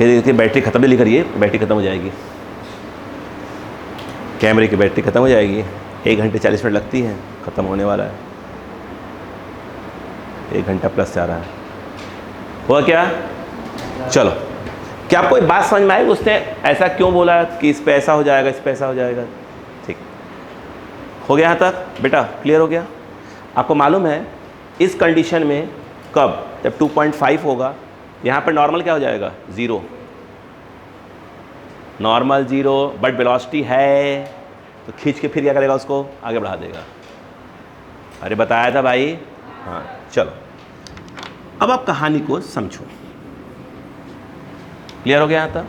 कि बैटरी खत्म, जल्दी करिए, बैटरी खत्म हो जाएगी, कैमरे की बैटरी खत्म हो जाएगी। 1 घंटे 40 मिनट लगती है, ख़त्म होने वाला है, 1 घंटा प्लस जा रहा है। हुआ क्या? चलो, क्या आपको एक बात समझ में आई? उसने ऐसा क्यों बोला कि इस पे ऐसा हो जाएगा, इस पे ऐसा हो जाएगा? ठीक हो गया यहाँ तक बेटा, क्लियर हो गया? आपको मालूम है इस कंडीशन में कब, जब 2.5 होगा, यहाँ पर नॉर्मल क्या हो जाएगा? 0, नॉर्मल 0, बट वेलोसिटी है तो खींच के फिर क्या करेगा? उसको आगे बढ़ा देगा। अरे बताया था भाई। हाँ चलो, अब आप कहानी को समझो। क्लियर हो गया यहाँ तक?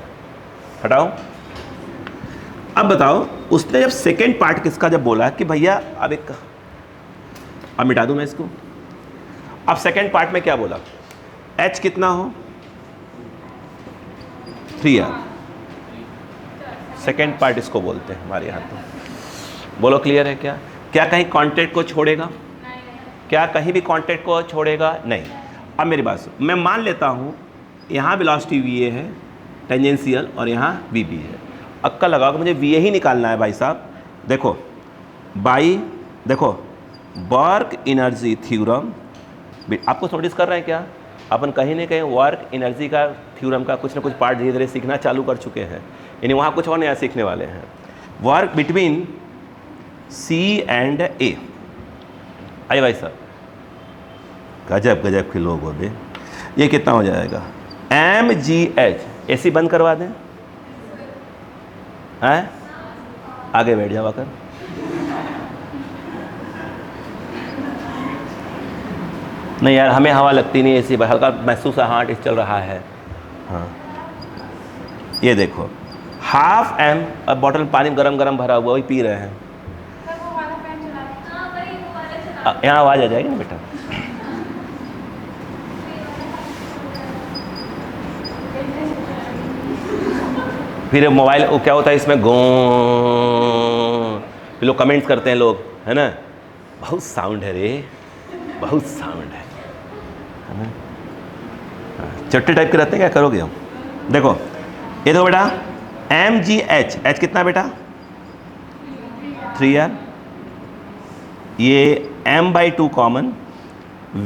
हटाओ। अब बताओ, उसने जब सेकेंड पार्ट किसका जब बोला कि भैया अब एक, अब मिटा दूं मैं इसको। अब सेकेंड पार्ट में क्या बोला? h कितना हो? 3r। सेकेंड पार्ट इसको बोलते हैं हमारे यहाँ। तो बोलो क्लियर है क्या? क्या कहीं कांटेक्ट को छोड़ेगा? क्या कहीं भी कांटेक्ट को छोड़ेगा? नहीं। अब मेरी बात सुन, मैं मान लेता हूँ यहाँ वेलोसिटी va है टेंजेंशियल और यहाँ vb है। अक्कल लगाओ कि मुझे va ही निकालना है भाई साहब। देखो बाई, देखो वर्क एनर्जी थ्योरम, आपको नोटिस कर रहे हैं क्या? अपन कहीं ना कहीं वर्क एनर्जी का थ्योरम का कुछ ना कुछ पार्ट धीरे धीरे सीखना चालू कर चुके हैं, यानी वहाँ कुछ और नया सीखने वाले हैं। Work between C and A। आइए भाई साहब, गजब गजब के लोग हो बे। ये कितना हो जाएगा? mgh। AC बंद करवा दें? हैं? आगे बैठ जाओ आकर। नहीं यार, हमें हवा लगती नहीं ऐसी, हल्का महसूस है, हाँ चल रहा है। हाँ ये देखो, ½ m, अब बॉटल पानी गरम गरम भरा हुआ वही पी रहे हैं। यहाँ आवाज़ आ जाएगी ना बेटा। फिर मोबाइल वो क्या होता है इसमें, गो, फिर लोग कमेंट्स करते हैं लोग, है ना, बहुत साउंड है रे, बहुत साउंड है ना। चट्टे टाइप के रहते हैं, क्या करोगे हम? देखो ये देखो बेटा, mgh, h कितना बेटा? 3r। ये m/2 common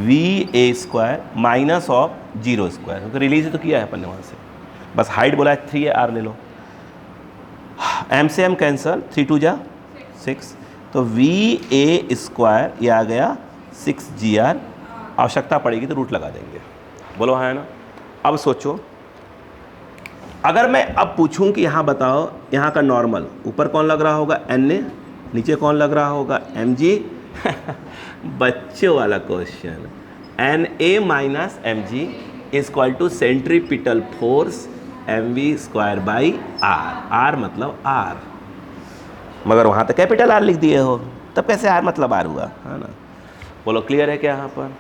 va² minus of 0 square, क्योंकि रिलीज तो किया है अपन ने वहाँ से, बस हाइट बोला है 3r ले लो। m से m कैंसल, 3 2 जा 6, तो va² ये आ गया 6gr। आवश्यकता पड़ेगी तो रूट लगा देंगे। बोलो हाँ है ना? अब सोचो, अगर मैं अब पूछूं कि यहाँ बताओ, यहाँ का नॉर्मल ऊपर कौन लग रहा होगा? Na, नीचे कौन लग रहा होगा? mg। बच्चों वाला question, Na minus mg is equal to centripetal force mv² r। r मतलब r, मगर वहाँ तो कैपिटल R लिख दिए हो, तब कैसे r मतलब r हुआ, है ना? बोलो क्लियर है क्या यहाँ पर?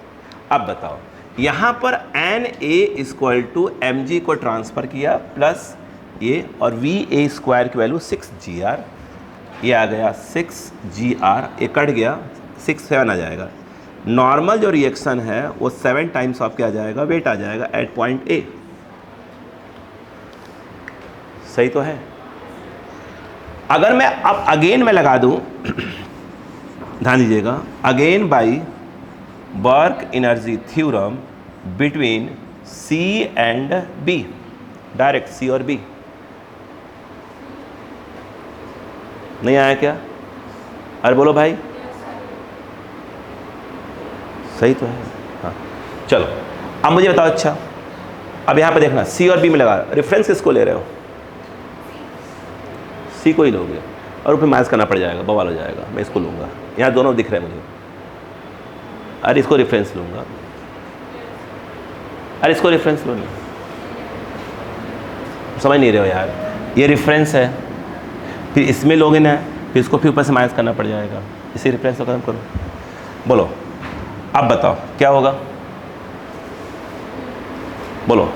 अब बताओ, यहाँ पर Na = mg को ट्रांसफ़र किया प्लस ये, और va² की वैल्यू 6gr, ये आ गया 6gr, ये कट गया, 6 7 आ जाएगा। नॉर्मल जो रिएक्शन है वो 7 टाइम्स ऑफ क्या आ जाएगा? वेट आ जाएगा एट पॉइंट A। सही तो है? अगर मैं अब अगेन मैं लगा दूं, ध्यान दीजिएगा, again by work energy theorem between C and B, direct C और B। नहीं आया क्या? अरे बोलो भाई, सही तो है। हाँ चलो अब मुझे बताओ, अच्छा अब यहाँ पे देखना सी और बी में लगा, रेफरेंस किसको ले रहे हो? सी को ही लोगे और फिर माइनस करना पड़ जाएगा, बवाल हो जाएगा। मैं इसको लूँगा, यहाँ दोनों दिख रहे हैं मुझे। अरे इसको रेफरेंस लूँगा, अरे इसको रेफरेंस लो नहीं, समझ नहीं रहे हो यार, ये रेफरेंस है, फिर इसमें लोगे ना, फिर इसको फिर ऊपर से माइनस करना पड़ जाएगा। इसी रेफरेंस को खत्म करो। बोलो अब बताओ क्या होगा, बोलो।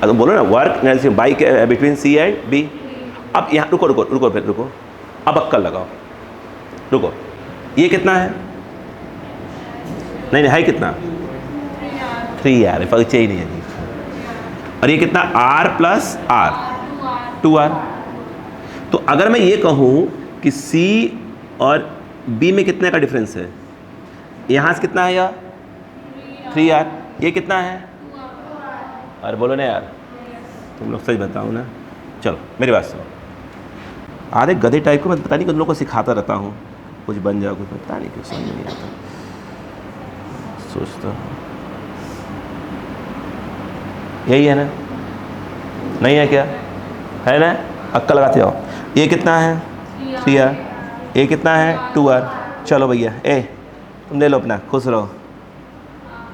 अब बोलो ना, work by between C and B. अब यहाँ रुको रुको रुको फिर रुको, अब अक्कल लगाओ, रुको। ये कितना है? नहीं है कितना? 3 यार, परिचय ही नहीं है जी। और ये कितना? R plus R, 2R। तो अगर मैं ये कहूँ कि C और B में कितने का डिफरेंस है, यहाँ से कितना है यार? 3R। ये कितना है? अरे बोलो ना यार, तुम लोग सही बताओ ना। चलो मेरी बात सुनो, आधे गधे टाइप को मैं पता नहीं, कुछ लोगों को सिखाता रहता हूँ, कुछ बन जाओ, कुछ पता नहीं, कुछ समझ नहीं आता, सोचता हूँ। यही है ना? नहीं है क्या? है ना? अक्कल लगाते जाओ। ये कितना है? 3R। ये कितना है? 2R। चलो भैया, तुम ले लो अपना, खुश रहो।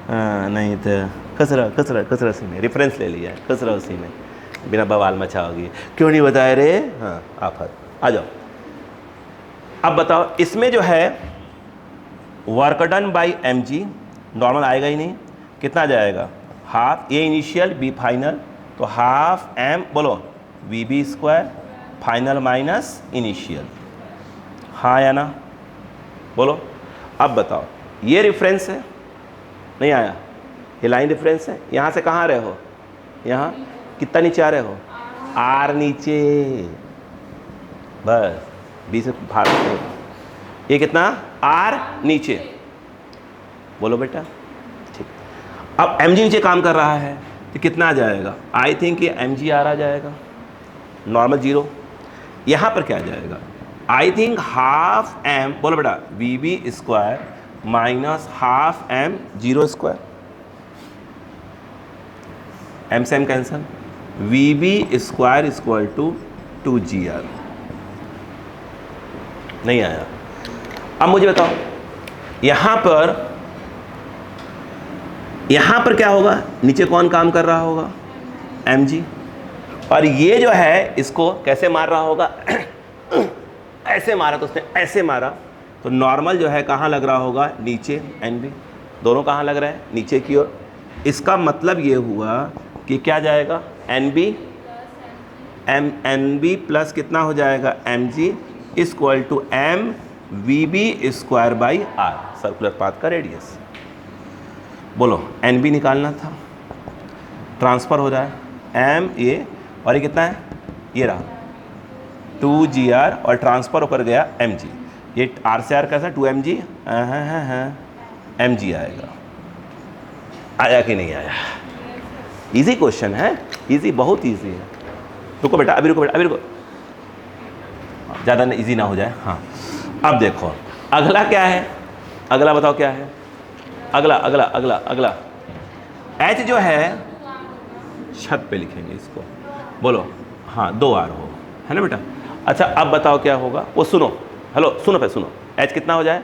हाँ नहीं तो खुश रहो उसी में, रेफरेंस ले लिया, खुश रहो उसी में, बिना बवाल मचाओगी। क्यों नहीं बताए रे? हाँ आफत, आ जाओ। अब बताओ, इसमें जो है work done by mg, normal आएगा ही नहीं, कितना आ जाएगा? Half A initial B final, तो हाफ m, बोलो V B square final minus initial. हाँ या ना? बोलो। अब बताओ, ये रेफरेंस है, नहीं आया? ये लाइन रेफरेंस है। यहाँ से कहाँ रहे हो? यहाँ कितना नीचे आ रहे हो? R नीचे, बस बी से भाग। ये कितना? R नीचे, बोलो बेटा। ठीक, अब mg नीचे काम कर रहा है तो कितना आ जाएगा? आई थिंक ये mg R आ जाएगा, नॉर्मल 0। यहाँ पर क्या आ जाएगा? आई थिंक हाफ m, बोलो बेटा, V B square minus half m 0 square, m से m cancel, V B square equal to 2gr। नहीं आया? अब मुझे बताओ, यहाँ पर क्या होगा? नीचे कौन काम कर रहा होगा? mg। और ये जो है इसको कैसे मार रहा होगा? ऐसे मारा तो उसने ऐसे मारा, तो नॉर्मल जो है कहाँ लग रहा होगा? नीचे। nb दोनों कहाँ लग रहा है? नीचे की ओर। इसका मतलब ये हुआ कि क्या जाएगा? nb प्लस कितना हो जाएगा? mg equal to m V B square by r, circular path का रेडियस। बोलो nb निकालना था, ट्रांसफ़र हो रहा है m ये, और ये कितना है? ये रहा 2gr, और ट्रांसफ़र होकर गया mg। ये r से r कैसा? 2mg, mg आएगा। आया कि नहीं आया? इजी क्वेश्चन है, इजी, बहुत इजी है। रुको बेटा, अभी रुको बेटा, अभी रुको, ज़्यादा इजी ना हो जाए। हाँ अब देखो अगला क्या है? अगला बताओ क्या है? अगला h जो है छत पे लिखेंगे इसको, बोलो। हाँ 2r हो, है ना बेटा? अच्छा अब बताओ क्या होगा? वो सुनो, हेलो सुनो पे, सुनो। h कितना हो जाए?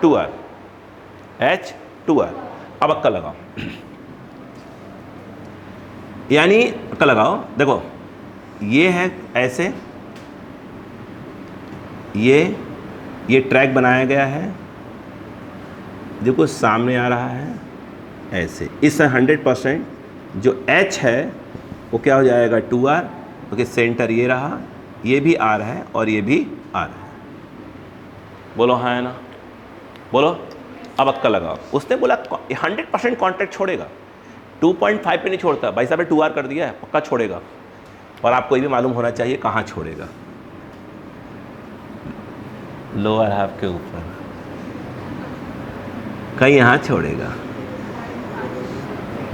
2r, h 2r। अब अक्का लगाओ, यानी अक्का लगाओ। देखो ये है ऐसे, ये ट्रैक बनाया गया है, देखो सामने आ रहा है ऐसे। इस 100% जो h है वो क्या हो जाएगा? 2r, क्योंकि सेंटर ये रहा, ये भी r है और ये भी r है। बोलो हाँ है ना? बोलो। अब अक्का लगाओ। उसने बोला 100% कॉन्टैक्ट छोड़ेगा, 2.5 पे नहीं छोड़ता। भाई साहब ने 2r कर दिया है, पक्का छोड़ेगा। और आपको ये भी मालूम होना चाहिए कहाँ छोड़ेगा, लोअर हाफ के ऊपर, कहीं यहाँ छोड़ेगा।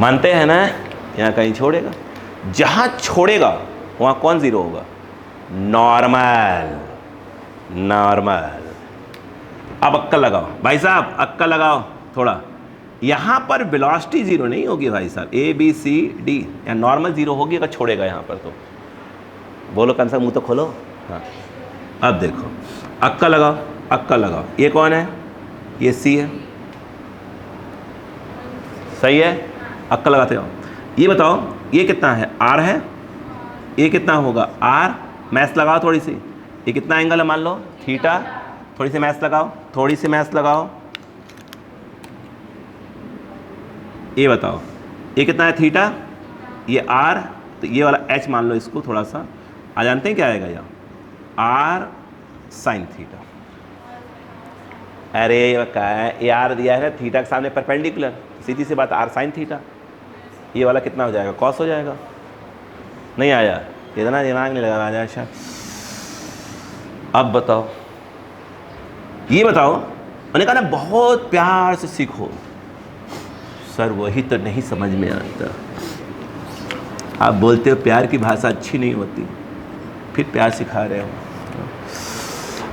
मानते हैं ना? यहाँ कहीं छोड़ेगा। जहाँ छोड़ेगा वहाँ कौन जीरो होगा? नॉर्मल। अब अक्कल लगाओ भाई साहब, अक्कल लगाओ थोड़ा। यहाँ पर वेलोसिटी जीरो नहीं होगी भाई साहब, ए बी सी डी, या नॉर्मल जीरो होगी अगर छोड़ेगा यहाँ पर तो। बोलो कौन सा, मुंह तो खोलो। हाँ अब देखो, अक्का लगाओ, अक्का लगाओ। ये कौन है? ये सी है, सही है, अक्का लगाते हो। ये बताओ ये कितना है? आर है। ये कितना होगा? आर। मैथ्स लगाओ थोड़ी सी, ये कितना एंगल है मान लो? थीटा। थोड़ी सी मैथ्स लगाओ, थोड़ी सी मैथ्स लगाओ। ये बताओ ये कितना है? थीटा। ये आर, तो ये वाला एच मान लो इसको थोड़ा सा। आ जानते हैं क्या आएगा? यहाँ आर साइन थीटा। अरे ये क्या है? ये आर दिया है ना थीटा के सामने परपेंडिकुलर, सीधी सी बात, आर साइन थीटा। ये वाला कितना हो जाएगा? कॉस हो जाएगा। नहीं आया? इतना दिमाग नहीं लगा राजा। अच्छा अब बताओ, ये बताओ। मैंने कहा ना बहुत प्यार से सीखो। सर वही तो नहीं समझ में आता। आप बोलते हो प्यार की भाषा अच्छी नहीं होती, फिर प्यार सिखा रहे हो।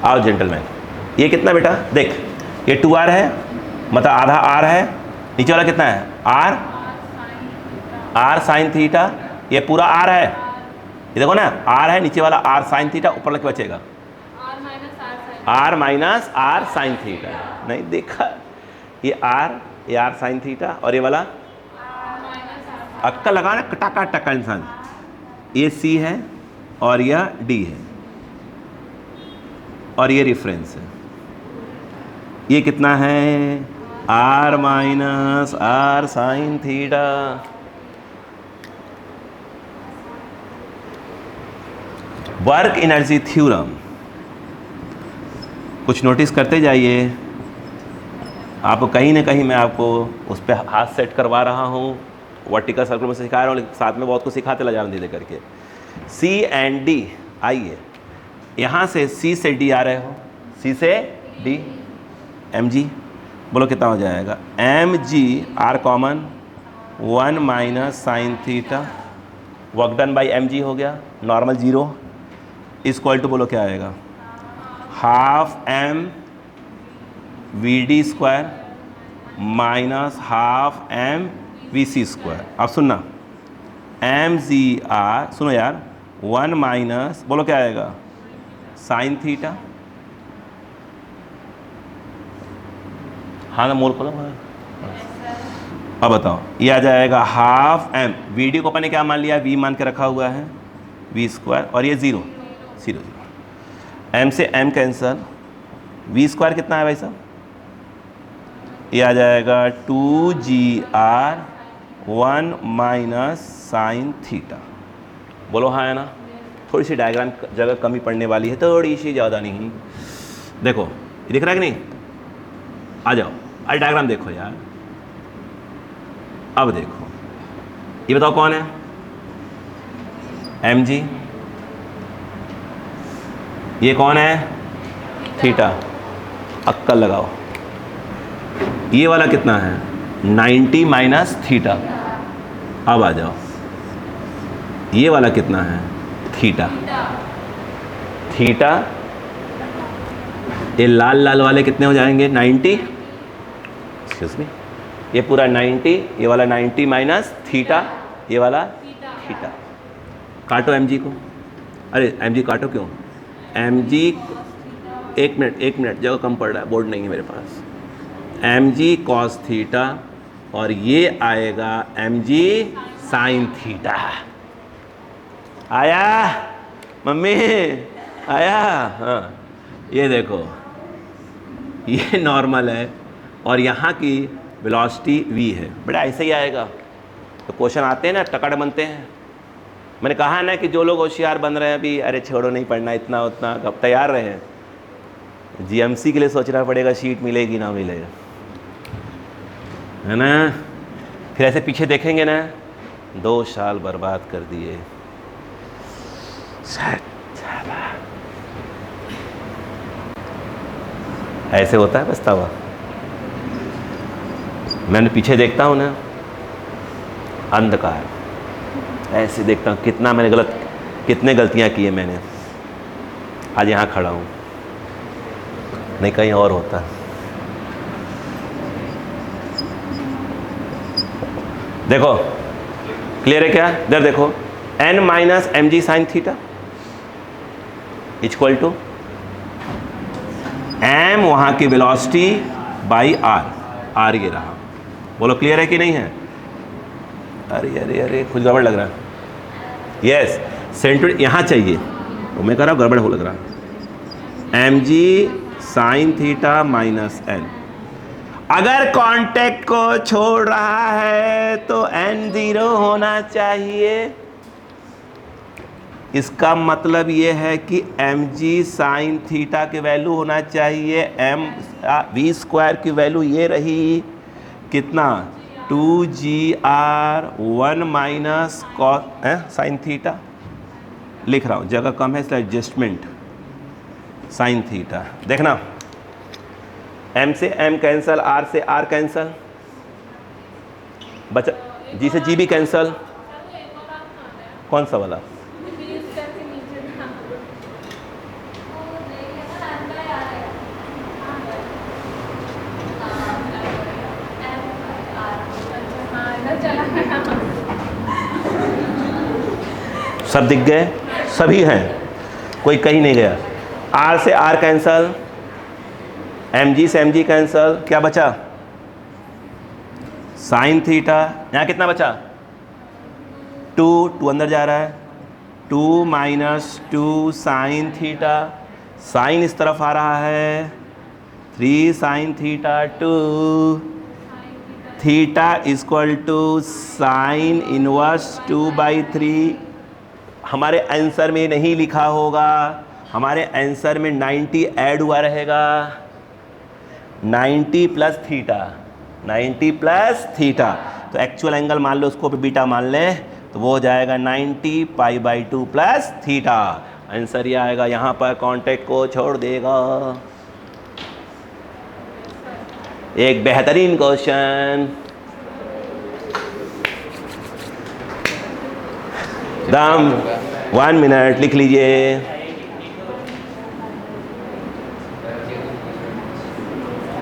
आओ जेंटलमैन, ये कितना बेटा? देख ये 2r है, मतलब आधा r है। नीचे वाला कितना है? r sine theta. ये पूरा r है, ये देखो ना r है, नीचे वाला r साइन थीटा, ऊपर लग के बचेगा r minus r sine theta. नहीं देखा? ये r साइन थीटा, और ये वाला अक्का लगाना, टका टका इंसान। ये c है और यह d है, और ये रेफरेंस है। ये कितना है? r minus r sine theta. Work energy theorem कुछ नोटिस करते जाइए। आपको कहीं ना कहीं मैं आपको उस पर हाथ सेट करवा रहा हूँ, वर्टिकल सर्कल में सिखा रहा हूँ, साथ में बहुत कुछ सिखाते ला जा रहा हूँ धीरे करके। C एंड D, आइए यहाँ से C से D आ रहे हो, C से D, mg। बोलो कितना हो जाएगा? mg r common 1 minus sine theta, work done by mg हो गया, नॉर्मल जीरो, इक्वल टू बोलो क्या आएगा? Half m vd square minus half m vc square. अब सुनना, mgr, सुनो यार, 1 माइनस बोलो क्या आएगा? Sine theta. हाँ ना, मोल खोलो। अब बताओ ये आ जाएगा हाफ m, वीडियो को अपन ने क्या मान लिया? v मान के रखा हुआ है, v स्क्वायर, और ये जीरो जीरो जीरो, m से m कैंसल, v स्क्वायर कितना है भाई साहब? ये आ जाएगा 2gr 1 माइनस साइन थीटा। बोलो हाँ है ना? थोड़ी सी डायग्राम जगह कमी पड़ने वाली है, थोड़ी सी, ज़्यादा नहीं। देखो ये दिख रहा है कि नहीं? आ जाओ, अरे डायग्राम देखो यार। अब देखो ये बताओ कौन है? mg। ये कौन है? थीटा। अक्कल लगाओ। ये वाला कितना है? 90 माइनस थीटा। अब आ जाओ, ये वाला कितना है? थीटा। थीटा, ये लाल लाल वाले कितने हो जाएंगे? 90, एक्सक्यूज मी, ये पूरा 90, ये वाला 90 माइनस थीटा, ये वाला थीटा। काटो mg को। अरे mg काटो क्यों? mg, एक मिनट, जगह कम पड़ रहा है, बोर्ड नहीं है मेरे पास। mg कॉस थीटा, और ये आएगा mg साइन थीटा। आया मम्मी? आया? हाँ, ये देखो ये नॉर्मल है, और यहाँ की वेलोसिटी v है। बेटा ऐसे ही आएगा। तो क्वेश्चन आते हैं ना, टकड़ बनते हैं। मैंने कहा ना कि जो लोग होशियार बन रहे हैं अभी, अरे छोड़ो नहीं पढ़ना इतना उतना, कब तैयार रहे हैं। जीएमसी के लिए सोचना पड़ेगा, शीट मिलेगी ना मिलेगा, है ना? फिर ऐसे पीछे देखेंगे ना, 2 साल बर्बाद कर दिए। ऐसे होता है पछतावा। मैंने पीछे देखता हूँ ना, अंधकार, ऐसे देखता हूँ कितना मैंने कितने गलतियाँ की है मैंने। आज यहाँ खड़ा हूँ, नहीं कहीं और होता। देखो क्लियर है क्या? इधर देखो, n minus M G sine theta equal to m वहाँ की वेलोसिटी बाई r ये रहा। बोलो क्लियर है कि नहीं है? अरे अरे अरे कुछ गड़बड़ लग रहा है। यस, सेंटर यहाँ चाहिए, तो मैं कह रहा हूँ गड़बड़ हो लग रहा। M G sine theta minus N, अगर कांटेक्ट को छोड़ रहा है तो n 0 होना चाहिए। इसका मतलब ये है कि एम जी साइन थीटा की वैल्यू होना चाहिए, एम वी स्क्वायर की वैल्यू ये रही कितना, 2gr 1 माइनस साइन थीटा। लिख रहा हूँ, जगह कम है इसलिए एडजस्टमेंट साइन थीटा। देखना, m से m कैंसल, r से r कैंसल, बचा g से g भी कैंसल। कौन सा वाला? सब दिख गए? सभी हैं, कोई कहीं नहीं गया। r से r कैंसल, mg से mg कैंसल, क्या बचा? Sine theta. यहाँ कितना बचा? 2 अंदर जा रहा है, 2 माइनस 2 साइन थीटा, साइन इस तरफ आ रहा है, 3 sine theta 2, theta equal to sine inverse 2/3। हमारे आंसर में नहीं लिखा होगा, हमारे आंसर में 90 ऐड हुआ रहेगा, 90 प्लस थीटा, 90 प्लस थीटा। तो एक्चुअल एंगल मान लो, उसको भी बीटा मान लें, तो वो हो जाएगा 90 π/2 प्लस थीटा। आंसर ये आएगा, यहाँ पर कांटेक्ट को छोड़ देगा। एक बेहतरीन क्वेश्चन। दाम 1 मिनट लिख लीजिए।